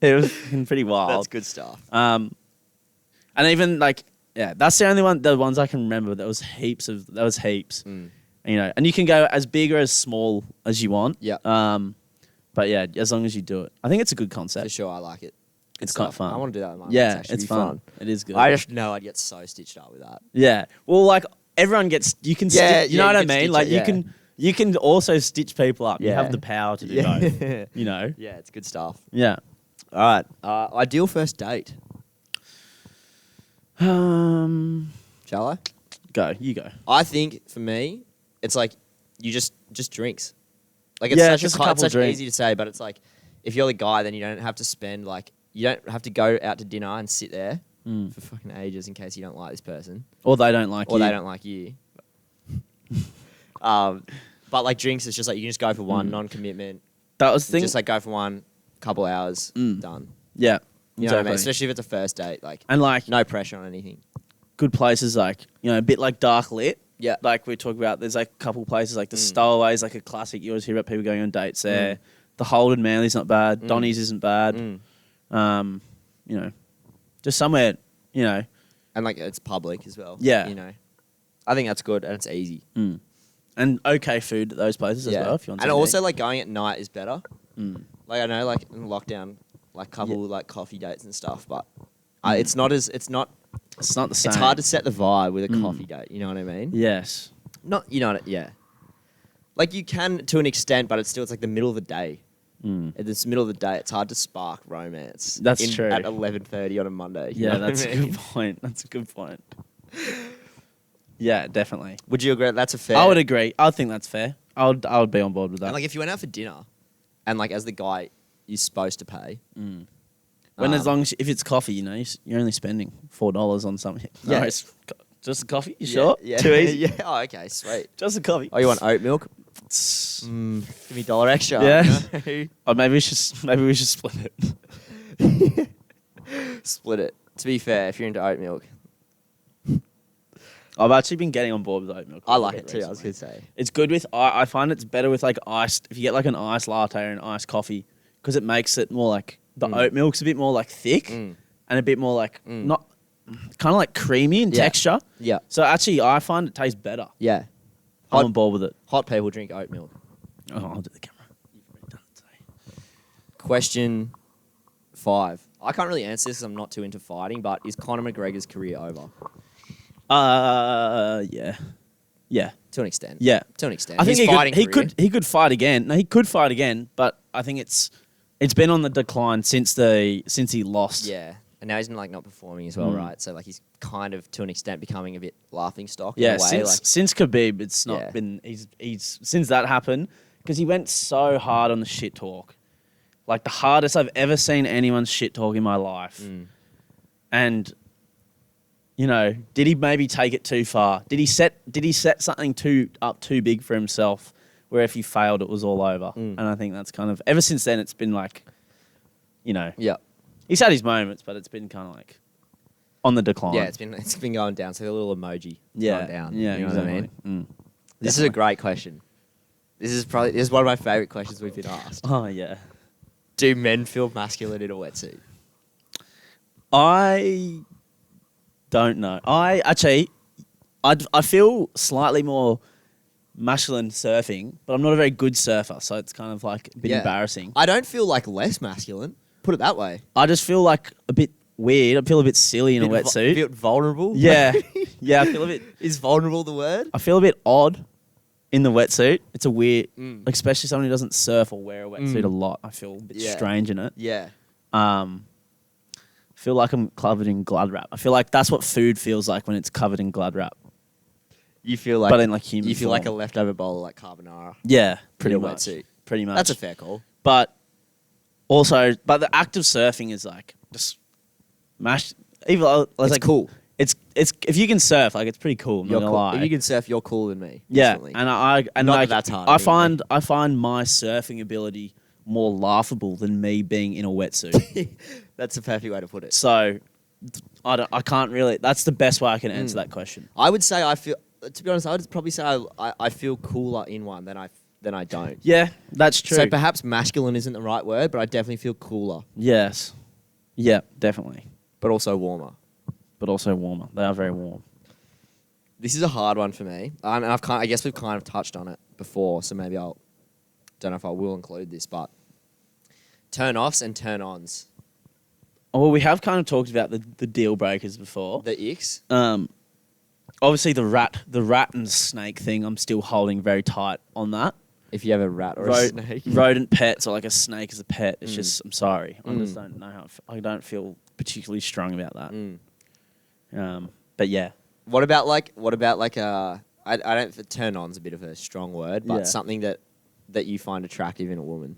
It was pretty wild. That's good stuff. And even like, that's the ones I can remember. There was heaps. And, and you can go as big or as small as you want. Yeah. But yeah, as long as you do it. I think it's a good concept. For sure, I like it. It's quite fun. I want to do that with mine. Yeah, it's fun. It is good. I just know I'd get so stitched up with that. Yeah. Well, like everyone gets, you can stitch, you know what I mean? Like you can also stitch people up. Yeah. You have the power to do both, Yeah, it's good stuff. Yeah. All right. Ideal first date. Shall I? Go. You go. I think for me, it's like you just drinks. Like it's such easy to say, but it's like if you're the guy, then you don't have to spend like you don't have to go out to dinner and sit there for fucking ages in case you don't like this person, or they don't like you, or they don't like you. But like drinks, it's just like you can just go for one, non-commitment. That was the thing. Just like go for one, couple hours, done. Yeah. You know what I mean? Especially if it's a first date, and like no pressure on anything. Good places like a bit like dark lit. Yeah, like we talk about. There's like a couple places like the Stowaways, like a classic. You always hear about people going on dates there. The Holden Manly's not bad. Donny's isn't bad. Just somewhere, and like it's public as well. Yeah, I think that's good and it's easy. And okay food at those places as well. If you want. And also like going at night is better. Like I know, like in lockdown. Like couple like coffee dates and stuff, but it's not the same. It's hard to set the vibe with a coffee date. You know what I mean? Yes. Yeah. Like you can to an extent, but it's like the middle of the day. It's the middle of the day. It's hard to spark romance. That's true. At 11:30 on a Monday. Yeah, that's a good point. That's a good point. Yeah, definitely. Would you agree? That's a fair. I would agree. I think that's fair. I would be on board with that. And like if you went out for dinner, and like as the guy. You're supposed to pay. When as long as if it's coffee, you're only spending $4 on something. No, it's just a coffee. You sure? Yeah. Too easy. Yeah. Oh, okay, sweet. Just a coffee. Oh, you want oat milk? Give me $1 extra. Yeah. Or maybe we should split it. Split it. To be fair, if you're into oat milk. I've actually been getting on board with oat milk. I like it too. Recently. I was gonna say it's good with. I find it's better with like iced. If you get like an iced latte or an iced coffee. Because it makes it more like the oat milk's a bit more like thick and a bit more like not kind of like creamy in texture. Yeah. So actually, I find it tastes better. Yeah. I'm on board with it. Hot people drink oat milk. Oh, I'll do the camera. You've already done it today. Question 5. I can't really answer this because I'm not too into fighting, but is Conor McGregor's career over? Yeah. Yeah. To an extent. Yeah. To an extent. I think he could fight again. No, he could fight again, but I think it's been on the decline since he lost. Yeah. And now he's like not performing as well, right? So like he's kind of to an extent becoming a bit laughing stock. Yeah, in a way. since Khabib, it's not been. He's since that happened because he went so hard on the shit talk, like the hardest I've ever seen anyone shit talk in my life. And you know, did he maybe take it too far? Did he set something too big for himself, where if he failed, it was all over? And I think that's kind of ever since then it's been like, you know, he's had his moments, but it's been kind of like on the decline. Yeah, it's been going down. So a little emoji going down. Yeah, you know exactly. what I mean? This is a great question. This is one of my favourite questions we've been asked. Oh yeah. Do men feel masculine in a wetsuit? I don't know. I feel slightly more masculine surfing, but I'm not a very good surfer, so it's kind of like a bit embarrassing. I don't feel like less masculine. Put it that way. I just feel like a bit weird. I feel a bit silly in a wetsuit. A bit vulnerable? Yeah. Yeah, I feel a bit... Is vulnerable the word? I feel a bit odd in the wetsuit. It's a weird... Like, especially someone who doesn't surf or wear a wetsuit a lot. I feel a bit strange in it. Yeah. I feel like I'm covered in glad wrap. I feel like that's what food feels like when it's covered in glad wrap. You feel like... But in like human You feel form. like a leftover bowl of like carbonara. Yeah, pretty much. Wetsuit. Pretty much. That's a fair call. But the act of surfing is like just mash. Even It's like cool. It's if you can surf, like it's pretty cool. I'm not gonna lie. If you can surf, you're cooler than me. Yeah, Instantly. and and Not like that that's hard. I find my surfing ability more laughable than me being in a wetsuit. That's a perfect way to put it. So I can't really. That's the best way I can answer that question. I would say to be honest, I would probably say I feel cooler in one than I don't. Yeah, that's true. So perhaps masculine isn't the right word, but I definitely feel cooler. Yes. Yeah, definitely. But also warmer. But also warmer. They are very warm. This is a hard one for me. And I guess we've kind of touched on it before, so maybe don't know if I will include this, but turn-offs and turn-ons. Oh, well, we have kind of talked about the deal breakers before. The icks? Obviously the rat and snake thing, I'm still holding very tight on that. If you have a rat or a snake. Rodent pets or like a snake as a pet, it's just, I'm sorry. I just don't know how, I don't feel particularly strong about that. But yeah. What about like I don't, turn on's a bit of a strong word, but something that you find attractive in a woman.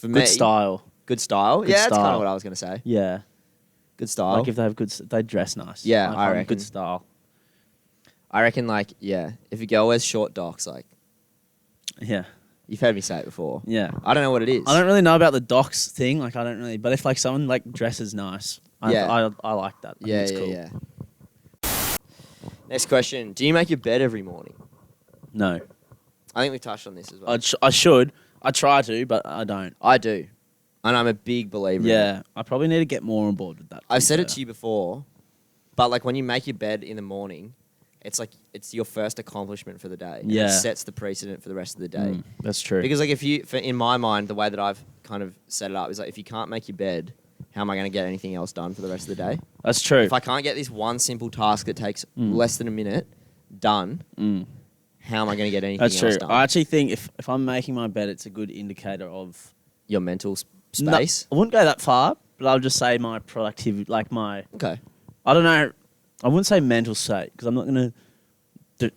For me. Good style. Good style? Yeah, that's kind of what I was going to say. Yeah. Good style. Like if they have they dress nice. Yeah, I reckon. reckon. Good style. I reckon if a girl wears short docks, like, yeah. You've heard me say it before. Yeah. I don't know what it is. I don't really know about the docks thing. Like, I don't really, but if like someone like dresses nice, I like that. I think it's cool. Yeah. Next question. Do you make your bed every morning? No. I think we touched on this as well. I should. I try to, but I don't. I do. And I'm a big believer in it. Yeah. I probably need to get more on board with that. I've said it to you before, but like when you make your bed in the morning, it's like it's your first accomplishment for the day. Yeah. And it sets the precedent for the rest of the day. That's true. Because like in my mind, the way that I've kind of set it up is like if you can't make your bed, how am I going to get anything else done for the rest of the day? That's true. If I can't get this one simple task that takes less than a minute done, how am I going to get anything else That's done? true. I actually think if I'm making my bed, it's a good indicator of Your mental space? No, I wouldn't go that far, but I'll just say my productivity, like my... Okay. I don't know. I wouldn't say mental state, because I'm not going to,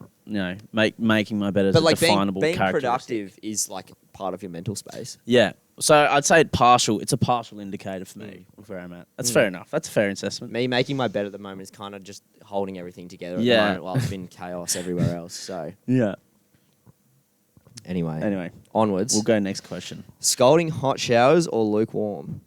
making my bed as But a like definable being characteristic. productive is like part of your mental space. Yeah. So I'd say it's a partial indicator for me of where I'm at. That's fair enough. That's a fair assessment. Me making my bed at the moment is kind of just holding everything together at the Yeah. moment while it's been chaos everywhere else. So Yeah. anyway, onwards. We'll go next question. Scalding hot showers or lukewarm?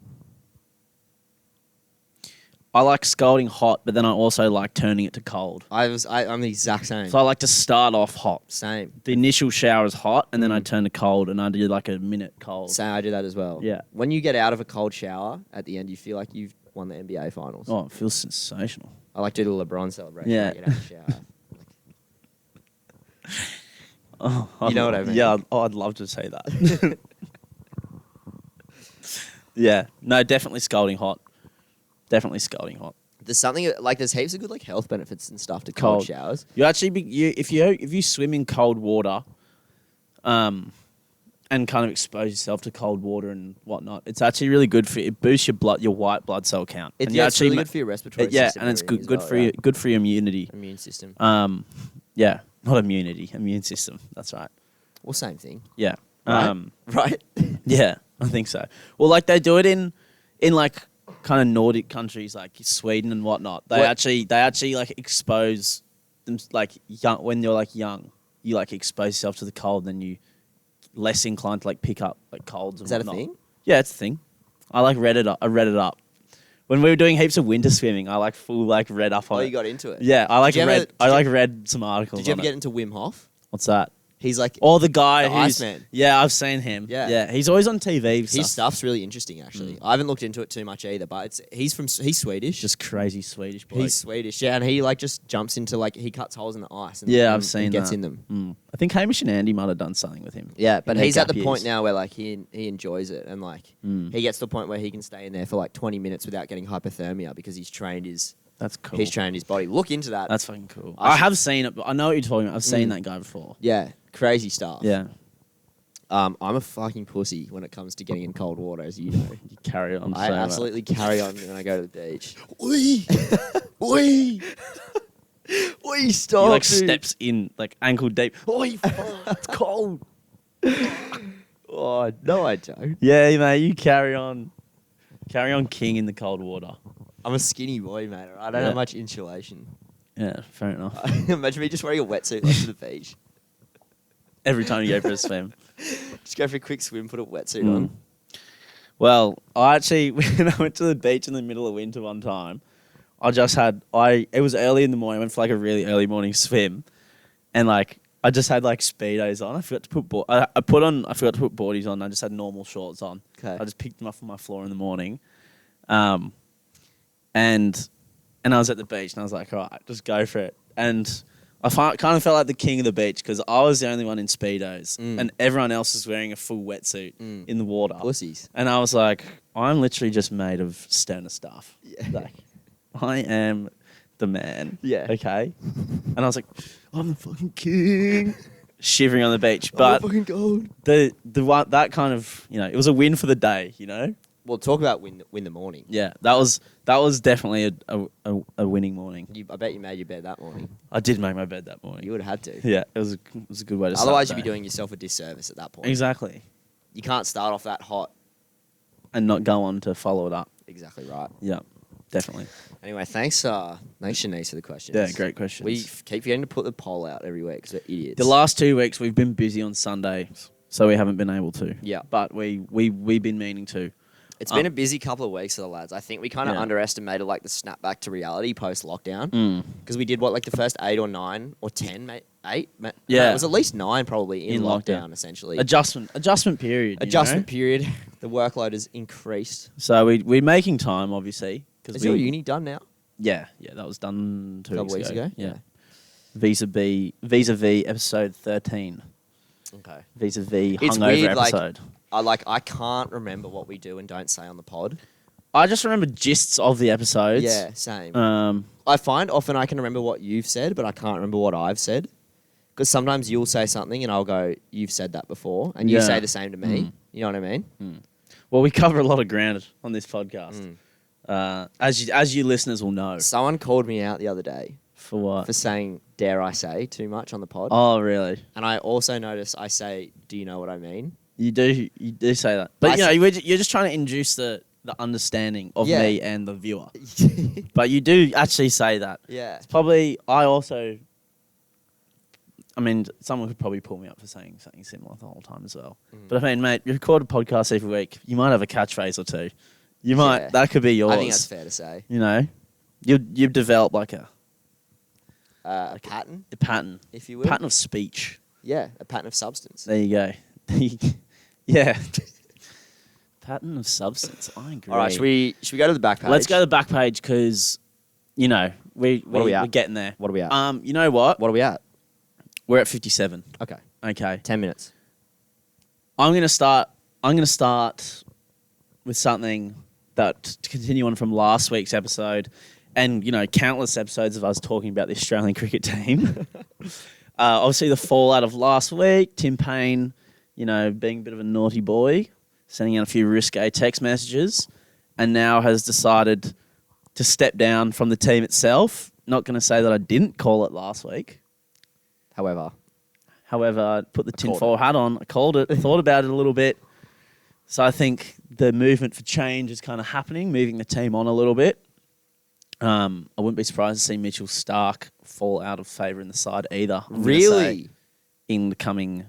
I like scalding hot, but then I also like turning it to cold. I'm the exact same. So I like to start off hot. Same. The initial shower is hot, and then I turn to cold, and I do like a minute cold. Same. I do that as well. Yeah. When you get out of a cold shower, at the end, you feel like you've won the NBA finals. Oh, it feels sensational. I like to do the LeBron celebration. Yeah. When I get out of the shower. Oh, You know what I mean? Yeah, I'd love to say that. Yeah, no, definitely scalding hot. Definitely scalding hot. There's something like there's heaps of good like health benefits and stuff to cold showers. You actually if you swim in cold water, and kind of expose yourself to cold water and whatnot. It's actually really good for you. It boosts your white blood cell count. It's actually really good for your respiratory system. Yeah, and it's good well, for your good for your immunity. Immune system. Yeah, not immunity, immune system. That's right. Well, same thing. Yeah. Right? Right? Yeah, I think so. Well, like they do it in like kind of Nordic countries like Sweden and whatnot. They actually like expose them like young when you're like young. You like expose yourself to the cold, then you less inclined to like pick up like colds and Is that whatnot. a thing? Yeah, it's a thing. I read it up. When we were doing heaps of winter swimming, I like full like read up on it. You got into it? Yeah, I read some articles. Did you ever on get it. into Wim Hof? What's that? He's like Or the guy the who's Iceman. Yeah, I've seen him. Yeah. He's always on TV. His stuff's really interesting, actually. I haven't looked into it too much either, but he's Swedish. Just crazy Swedish boy. He's Swedish, yeah, and he like just jumps into like he cuts holes in the ice. And I've seen and gets that. in them. Mm. I think Hamish and Andy might have done something with him. Yeah, but in he's their at the gap point years. now where like he enjoys it, and like he gets to the point where he can stay in there for like 20 minutes without getting hypothermia because he's trained his body. Look into that. That's fucking cool. I have seen it, but I know what you're talking about. I've seen that guy before. Yeah, crazy stuff. Yeah. I'm a fucking pussy when it comes to getting in cold water, as you know. You carry on. I absolutely carry on when I go to the beach. Oi! Oi! Oi, stop, He like dude. steps in like ankle deep. Oi! It's cold. Oh, no, I don't. Yeah, mate. You carry on. Carry on, king in the cold water. I'm a skinny boy, mate. I don't have much insulation. Yeah, fair enough. Imagine me just wearing a wetsuit like to the beach. Every time you go for a swim. Just go for a quick swim, put a wetsuit on. Well, I actually, when I went to the beach in the middle of winter one time, it was early in the morning. I went for like a really early morning swim, and like I just had like speedos on. I forgot to put I forgot to put boardies on. I just had normal shorts on. Okay. I just picked them up on my floor in the morning, and I was at the beach and I was like, all right, just go for it. And I kind of felt like the king of the beach because I was the only one in speedos and everyone else was wearing a full wetsuit in the water. Pussies. And I was like, I'm literally just made of sterner stuff. Yeah. Like, I am the man. Yeah. Okay. And I was like, I'm the fucking king. Shivering on the beach. But fucking cold. the one that kind of, it was a win for the day, Well, talk about win the morning. Yeah, that was definitely a winning morning. I bet you made your bed that morning. I did make my bed that morning. You would have had to. Yeah, it was a good way to start Otherwise, the you'd be day. doing yourself a disservice at that point. Exactly. You can't start off that hot. And not go on to follow it up. Exactly right. Yeah, definitely. Anyway, thanks Shanice, for the questions. Yeah, great questions. We keep forgetting to put the poll out every week because we're idiots. The last 2 weeks we've been busy on Sundays, so we haven't been able to. Yeah. But we've been meaning to. It's been a busy couple of weeks for the lads. I think we kind of underestimated like the snap back to reality post lockdown because we did the first 8 or 9 or 10, mate, 8. Yeah. It was at least 9 probably in lockdown essentially. Adjustment period. Adjustment period. The workload has increased. So we're making time, obviously. Is your uni done now? Yeah, that was done 2 weeks ago. Yeah. Vis-a-vis episode 13. Okay. Vis-a-vis It's hungover weird, episode. I can't remember what we do and don't say on the pod. I just remember gists of the episodes. Yeah, same. Um, I find often I can remember what you've said, but I can't remember what I've said. Because sometimes you'll say something and I'll go, you've said that before. And you say the same to me. You know what I mean? well, we cover a lot of ground on this podcast. As you listeners will know. Someone called me out the other day. For what? For saying, dare I say, too much on the pod. Oh, really? And I also notice I say, do you know what I mean? You do say that. But, you're just trying to induce the understanding of me and the viewer. But you do actually say that. Yeah. It's probably, someone could probably pull me up for saying something similar the whole time as well. But mate, you record a podcast every week. You might have a catchphase or two. You might, that could be yours. I think that's fair to say. You've developed like a pattern, if you will. Pattern of speech. Yeah, a pattern of substance. There you go. Yeah. Pattern of substance. I agree. All right, should we go to the back page? Let's go to the back page because, we're getting there. What are we at? You know what? What are we at? We're at 57. Okay. 10 minutes. I'm gonna start with something to continue on from last week's episode, and countless episodes of us talking about the Australian cricket team. Obviously, the fallout of last week. Tim Payne, being a bit of a naughty boy, sending out a few risque text messages, and now has decided to step down from the team itself. Not going to say that I didn't call it last week. However, I put the tinfoil hat on. I called it, thought about it a little bit. So I think the movement for change is kind of happening, moving the team on a little bit. I wouldn't be surprised to see Mitchell Starc fall out of favour in the side either. Really? In the coming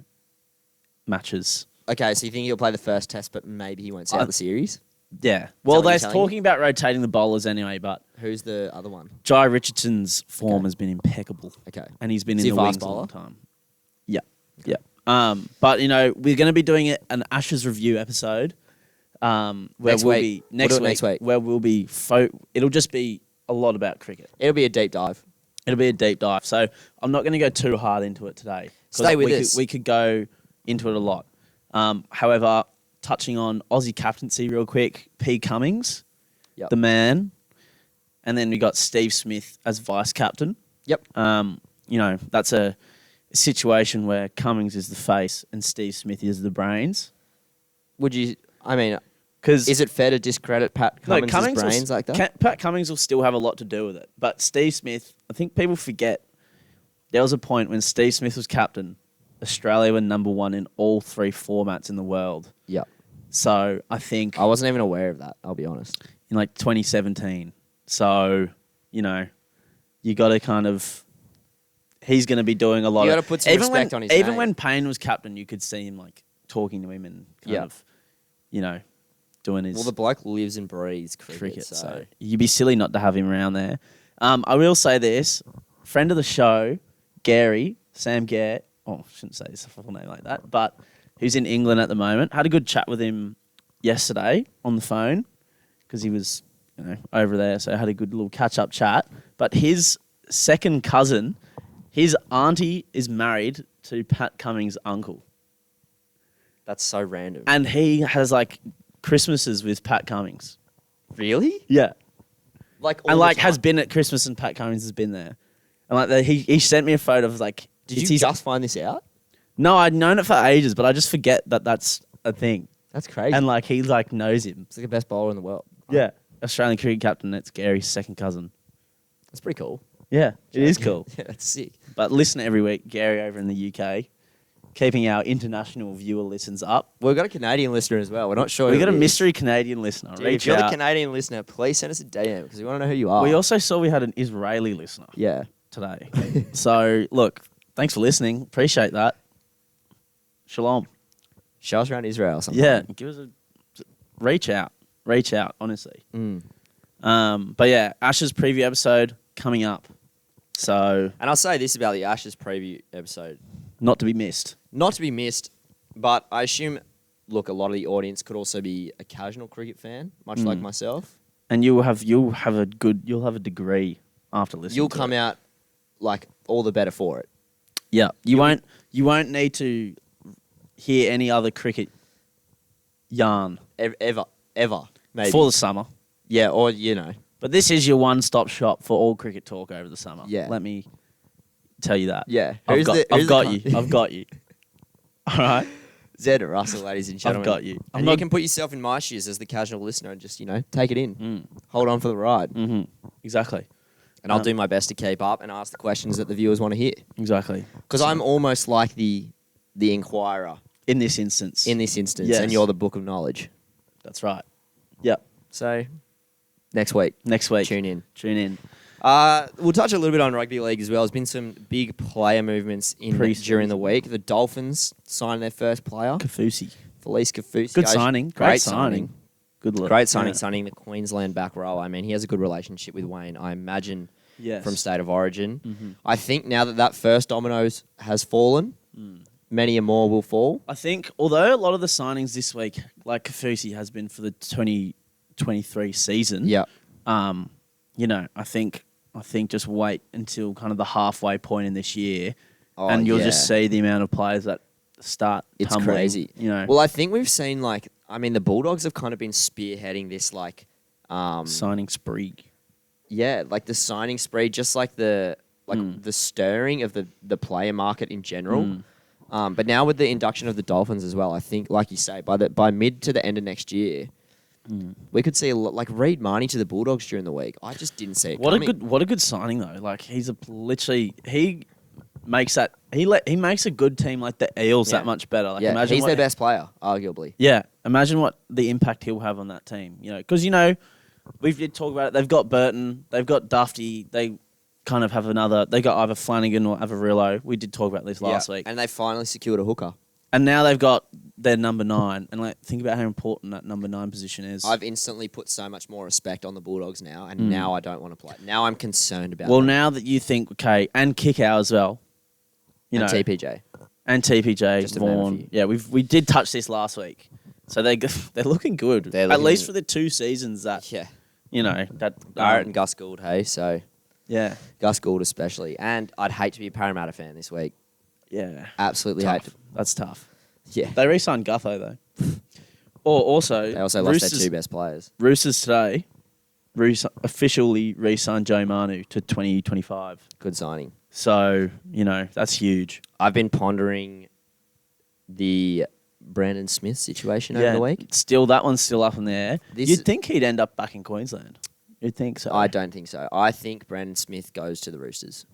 matches. Okay, so you think he'll play the first test, but maybe he won't see out the series? Yeah. Well, what they're you're telling talking about rotating the bowlers anyway, but Who's the other one? Jai Richardson's form has been impeccable. Okay. And he's been Is in he the a wings fast a long bowler? time. Yeah. Yeah. But, we're going to be doing an Ashes review episode. Next week. Next week. Where we'll be... it'll just be a lot about cricket. It'll be a deep dive. It'll be a deep dive. So I'm not going to go too hard into it today. Stay with us. We could go into it a lot. However, touching on Aussie captaincy real quick, P. Cummings, Yep. the man, and then we got Steve Smith as vice captain. Yep. That's a situation where Cummings is the face and Steve Smith is the brains. Is it fair to discredit Pat Cummins' brains like that? Pat Cummings will still have a lot to do with it. But Steve Smith, I think people forget, there was a point when Steve Smith was captain, Australia were number one in all 3 formats in the world. Yep. So I think... I wasn't even aware of that, I'll be honest. In 2017. So, you got to kind of... He's going to be doing a lot You of... got to put some respect on his Even name. when Payne was captain, you could see him talking to him and kind of, doing his... Well, the bloke lives and breathes cricket. So you'd be silly not to have him around there. I will say this. Friend of the show, Gary, Sam Gare... Oh, I shouldn't say his full name like that. But who's in England at the moment. Had a good chat with him yesterday on the phone because he was, over there. So I had a good little catch-up chat. But his second cousin, his auntie is married to Pat Cummings' uncle. That's so random. And he has, Christmases with Pat Cummings. Really? Yeah. And has been at Christmas and Pat Cummings has been there. And, he sent me a photo of, Did you just find this out? No, I'd known it for ages, but I just forget that that's a thing. That's crazy. And he knows him. It's the best bowler in the world. Yeah. Australian cricket captain, that's Gary's second cousin. That's pretty cool. Yeah, it is cool. Yeah, that's sick. But listen every week, Gary over in the UK, keeping our international viewer listens up. We've got a Canadian listener as well. We're not sure. We've got a mystery Canadian listener. Dude, if you're a Canadian listener, please send us a DM because we want to know who you are. We also saw we had an Israeli listener. Yeah. Today. So, look, thanks for listening. Appreciate that. Shalom. Show us around Israel or something. Yeah, give us a... Reach out, honestly. But yeah, Ashes preview episode coming up. So... And I'll say this about the Ashes preview episode. Not to be missed. Not to be missed, but I assume, look, a lot of the audience could also be a casual cricket fan, much like myself. And you'll have a degree after listening. You'll come out all the better for it. Yeah, you won't need to hear any other cricket yarn Ever, maybe. for the summer. Yeah, or, But this is your one-stop shop for all cricket talk over the summer. Yeah. Let me tell you that. Yeah. I've got you. All right. Zed Russell, ladies and gentlemen. I've got you. And you can put yourself in my shoes as the casual listener and just, take it in. Hold on for the ride. Mm-hmm. Exactly. And I'll do my best to keep up and ask the questions that the viewers want to hear. Exactly. Because I'm almost like the inquirer. In this instance. Yes. And you're the book of knowledge. That's right. Yep. So, next week. Tune in. We'll touch a little bit on rugby league as well. There's been some big player movements during the week. The Dolphins signed their first player. Kafusi. Felice Kafusi. Good signing. Great signing. Good look. Great signing, signing the Queensland back row. I mean, he has a good relationship with Wayne, I imagine, from State of Origin. Mm-hmm. I think now that first dominoes has fallen, many more will fall. I think, although a lot of the signings this week, like Kafusi has been for the 2023 season, Yeah. I think just wait until kind of the halfway point in this year, and you'll just see the amount of players that start It's tumbling, crazy. Well, I think we've seen the Bulldogs have kind of been spearheading this signing spree. Yeah, the signing spree, just the stirring of the player market in general. But now with the induction of the Dolphins as well, I think, like you say, by mid to the end of next year, we could see a lot, like Reid Marnie to the Bulldogs during the week. I just didn't see it coming. What a good signing though. Like he makes a good team like the Eels that much better. Like imagine he's their best player, arguably. Yeah, imagine what the impact he'll have on that team. Because we did talk about it. They've got Burton, they've got Dufty. They kind of have they got either Flanagan or Avarillo. We did talk about this last week, and they finally secured a hooker. And now they've got their number 9, and think about how important that number 9 position is. I've instantly put so much more respect on the Bulldogs now, and now I don't want to play. Now I'm concerned about. Well, them. now that you think and Kickow as well, and TPJ just Vaughan. Yeah, we did touch this last week, so they're looking good. At least for the 2 seasons that that Barrett and Gus Gould. Hey, so yeah, Gus Gould especially, and I'd hate to be a Parramatta fan this week. Yeah, absolutely tough. hate. That's tough. Yeah, they re-signed Gutho though. They also lost their 2 best players. Roosters today officially re-signed Joe Manu to 2025. Good signing. So that's huge. I've been pondering the Brandon Smith situation over the week. That one's still up in the air. You'd think he'd end up back in Queensland. You'd think so. I don't think so. I think Brandon Smith goes to the Roosters.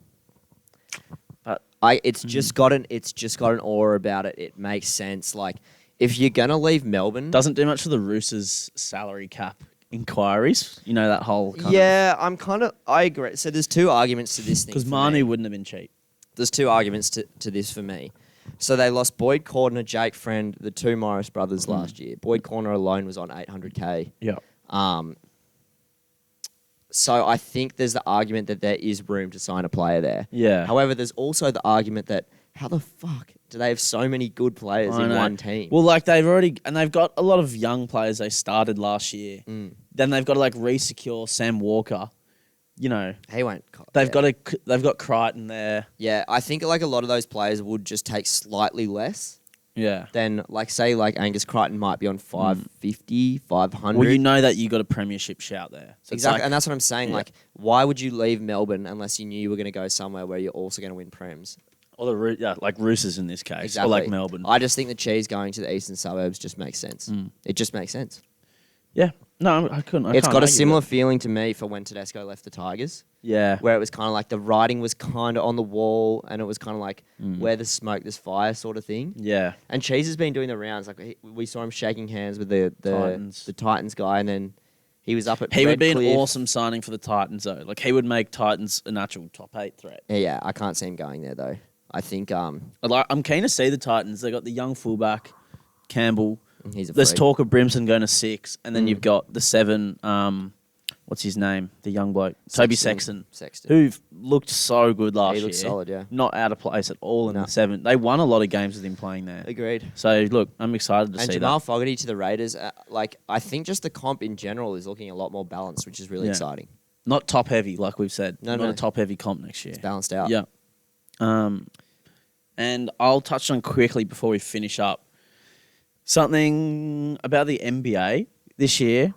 But it's just got an aura about it. It makes sense. Like if you're gonna leave Melbourne, doesn't do much for the Roosters' salary cap inquiries. That whole I agree. So there's 2 arguments to this thing. Because Manu wouldn't have been cheap. There's 2 arguments to this for me. So they lost Boyd Cordner, Jake Friend, the 2 Morris brothers last year. Boyd Cordner alone was on $800K. Yeah. So I think there's the argument that there is room to sign a player there. Yeah. However, there's also the argument that how the fuck do they have so many good players in one team? Well, they've got a lot of young players they started last year. Then they've got to re-secure Sam Walker. He won't. They've got Crichton there. Yeah, I think a lot of those players would just take slightly less. Yeah. Then Angus Crichton might be on 550, 500. Well, that you got a premiership shout there. So exactly, and that's what I'm saying. Yeah. Why would you leave Melbourne unless you knew you were going to go somewhere where you're also going to win prems? Or like Roosters in this case, exactly. Or like Melbourne. I just think the Cheese going to the eastern suburbs just makes sense. It just makes sense. Yeah. No, I couldn't. It's got a similar feeling to me for when Tedesco left the Tigers. Yeah. Where it was kind of like the writing was kind of on the wall and it was kind of like where there's smoke, there's fire sort of thing. Yeah. And Cheese has been doing the rounds. We saw him shaking hands with the Titans guy, and then he was up at He would be an awesome signing for the Titans, though. He would make Titans a natural top 8 threat. Yeah, I can't see him going there, though. I think... I'm keen to see the Titans. They got the young fullback, Campbell. There's talk of Brimson going to 6, and then you've got the 7. What's his name? The young bloke, Toby Sexton, who looked so good last year. He looked solid, yeah. Not out of place at all in the 7. They won a lot of games with him playing there. Agreed. So look, I'm excited to see that. And Jamal Fogarty to the Raiders. I think just the comp in general is looking a lot more balanced, which is really exciting. Not top heavy, like we've said. Not a top heavy comp next year. It's balanced out. Yeah. And I'll touch on quickly before we finish up something about the NBA this year,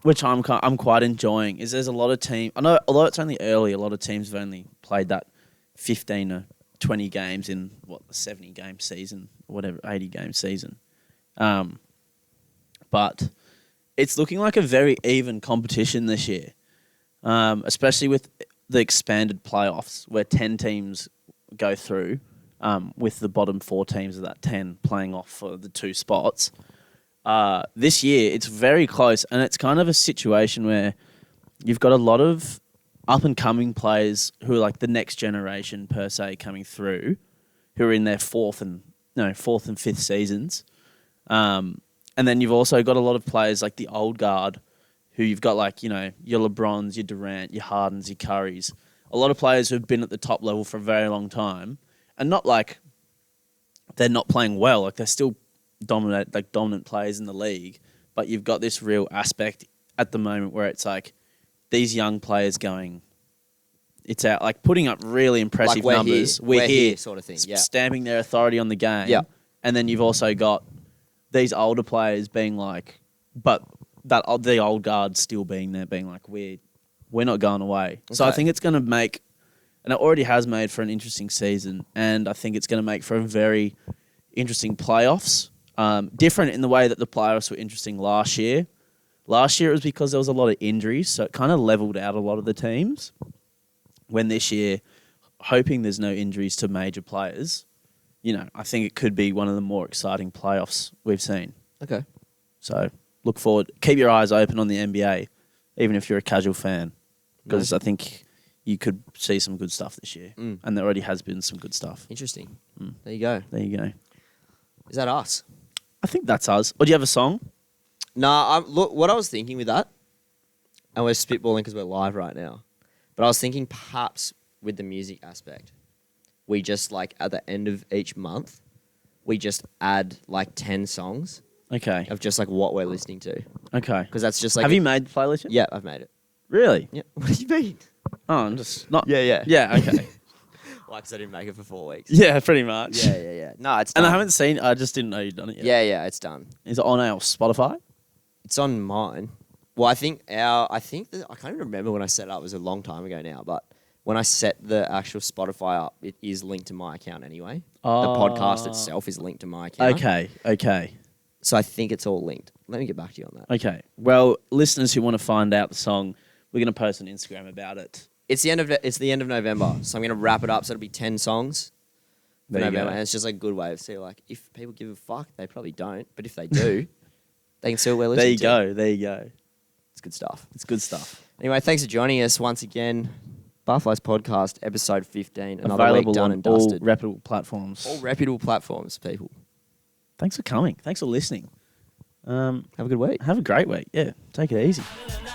which I'm quite enjoying. Is there's a lot of teams. I know, although it's only early, a lot of teams have only played that 15 or 20 games in the 70 game season or whatever, 80 game season. But it's looking like a very even competition this year, especially with the expanded playoffs where 10 teams go through, with the bottom 4 teams of that 10 playing off for the 2 spots. This year, it's very close, and it's kind of a situation where you've got a lot of up-and-coming players who are like the next generation, per se, coming through, who are in their 4th and 5th seasons. And then you've also got a lot of players like the old guard, who you've got your LeBrons, your Durant, your Hardens, your Currys. A lot of players who've been at the top level for a very long time, and not like they're not playing well. They're still dominant players in the league, but you've got this real aspect at the moment where it's like these young players going, it's out putting up really impressive numbers. We're here sort of thing. Yeah. Stamping their authority on the game. Yeah. And then you've also got these older players being but the old guard still being there, being we're not going away. Okay. So I think it's going to make And it already has made for an interesting season. And I think it's going to make for a very interesting playoffs. Different in the way that the playoffs were interesting last year. Last year it was because there was a lot of injuries, so it kind of leveled out a lot of the teams. When this year, hoping there's no injuries to major players, I think it could be one of the more exciting playoffs we've seen. Okay. So look forward. Keep your eyes open on the NBA, even if you're a casual fan, because I think you could see some good stuff this year. And there already has been some good stuff. Interesting. There you go. There you go. Is that us? I think that's us. Or do you have a song? Nah, look, what I was thinking with that, and we're spitballing because we're live right now, but I was thinking perhaps with the music aspect, we just at the end of each month, we just add 10 songs. Okay. Of just what we're listening to. Okay. Because that's just Have you made the playlist yet? Yeah, I've made it. Really? Yeah. What do you mean? Oh, I'm just not. Yeah. Yeah, okay. Because I didn't make it for 4 weeks. Yeah, pretty much. Yeah. No, it's done. And I haven't seen. I just didn't know you'd done it yet. Yeah, it's done. Is it on our Spotify? It's on mine. Well, I can't even remember when I set it up. It was a long time ago now, but when I set the actual Spotify up, it is linked to my account anyway. Oh. The podcast itself is linked to my account. Okay. So I think it's all linked. Let me get back to you on that. Okay. Well, listeners who want to find out the song, we're going to post on Instagram about it. It's the end of November, so I'm going to wrap it up. So it'll be 10 songs for There you November, go. and it's just a good way of seeing if people give a fuck, they probably don't, but if they do, they can see what we're listening to. There you go. It's good stuff. It's good stuff. Anyway, thanks for joining us once again. Barflies Podcast, episode 15. Another Available week done on and all dusted. reputable platforms. All reputable platforms, people. Thanks for coming. Thanks for listening. Have a good week. Have a great week. Yeah, take it easy. Na, na,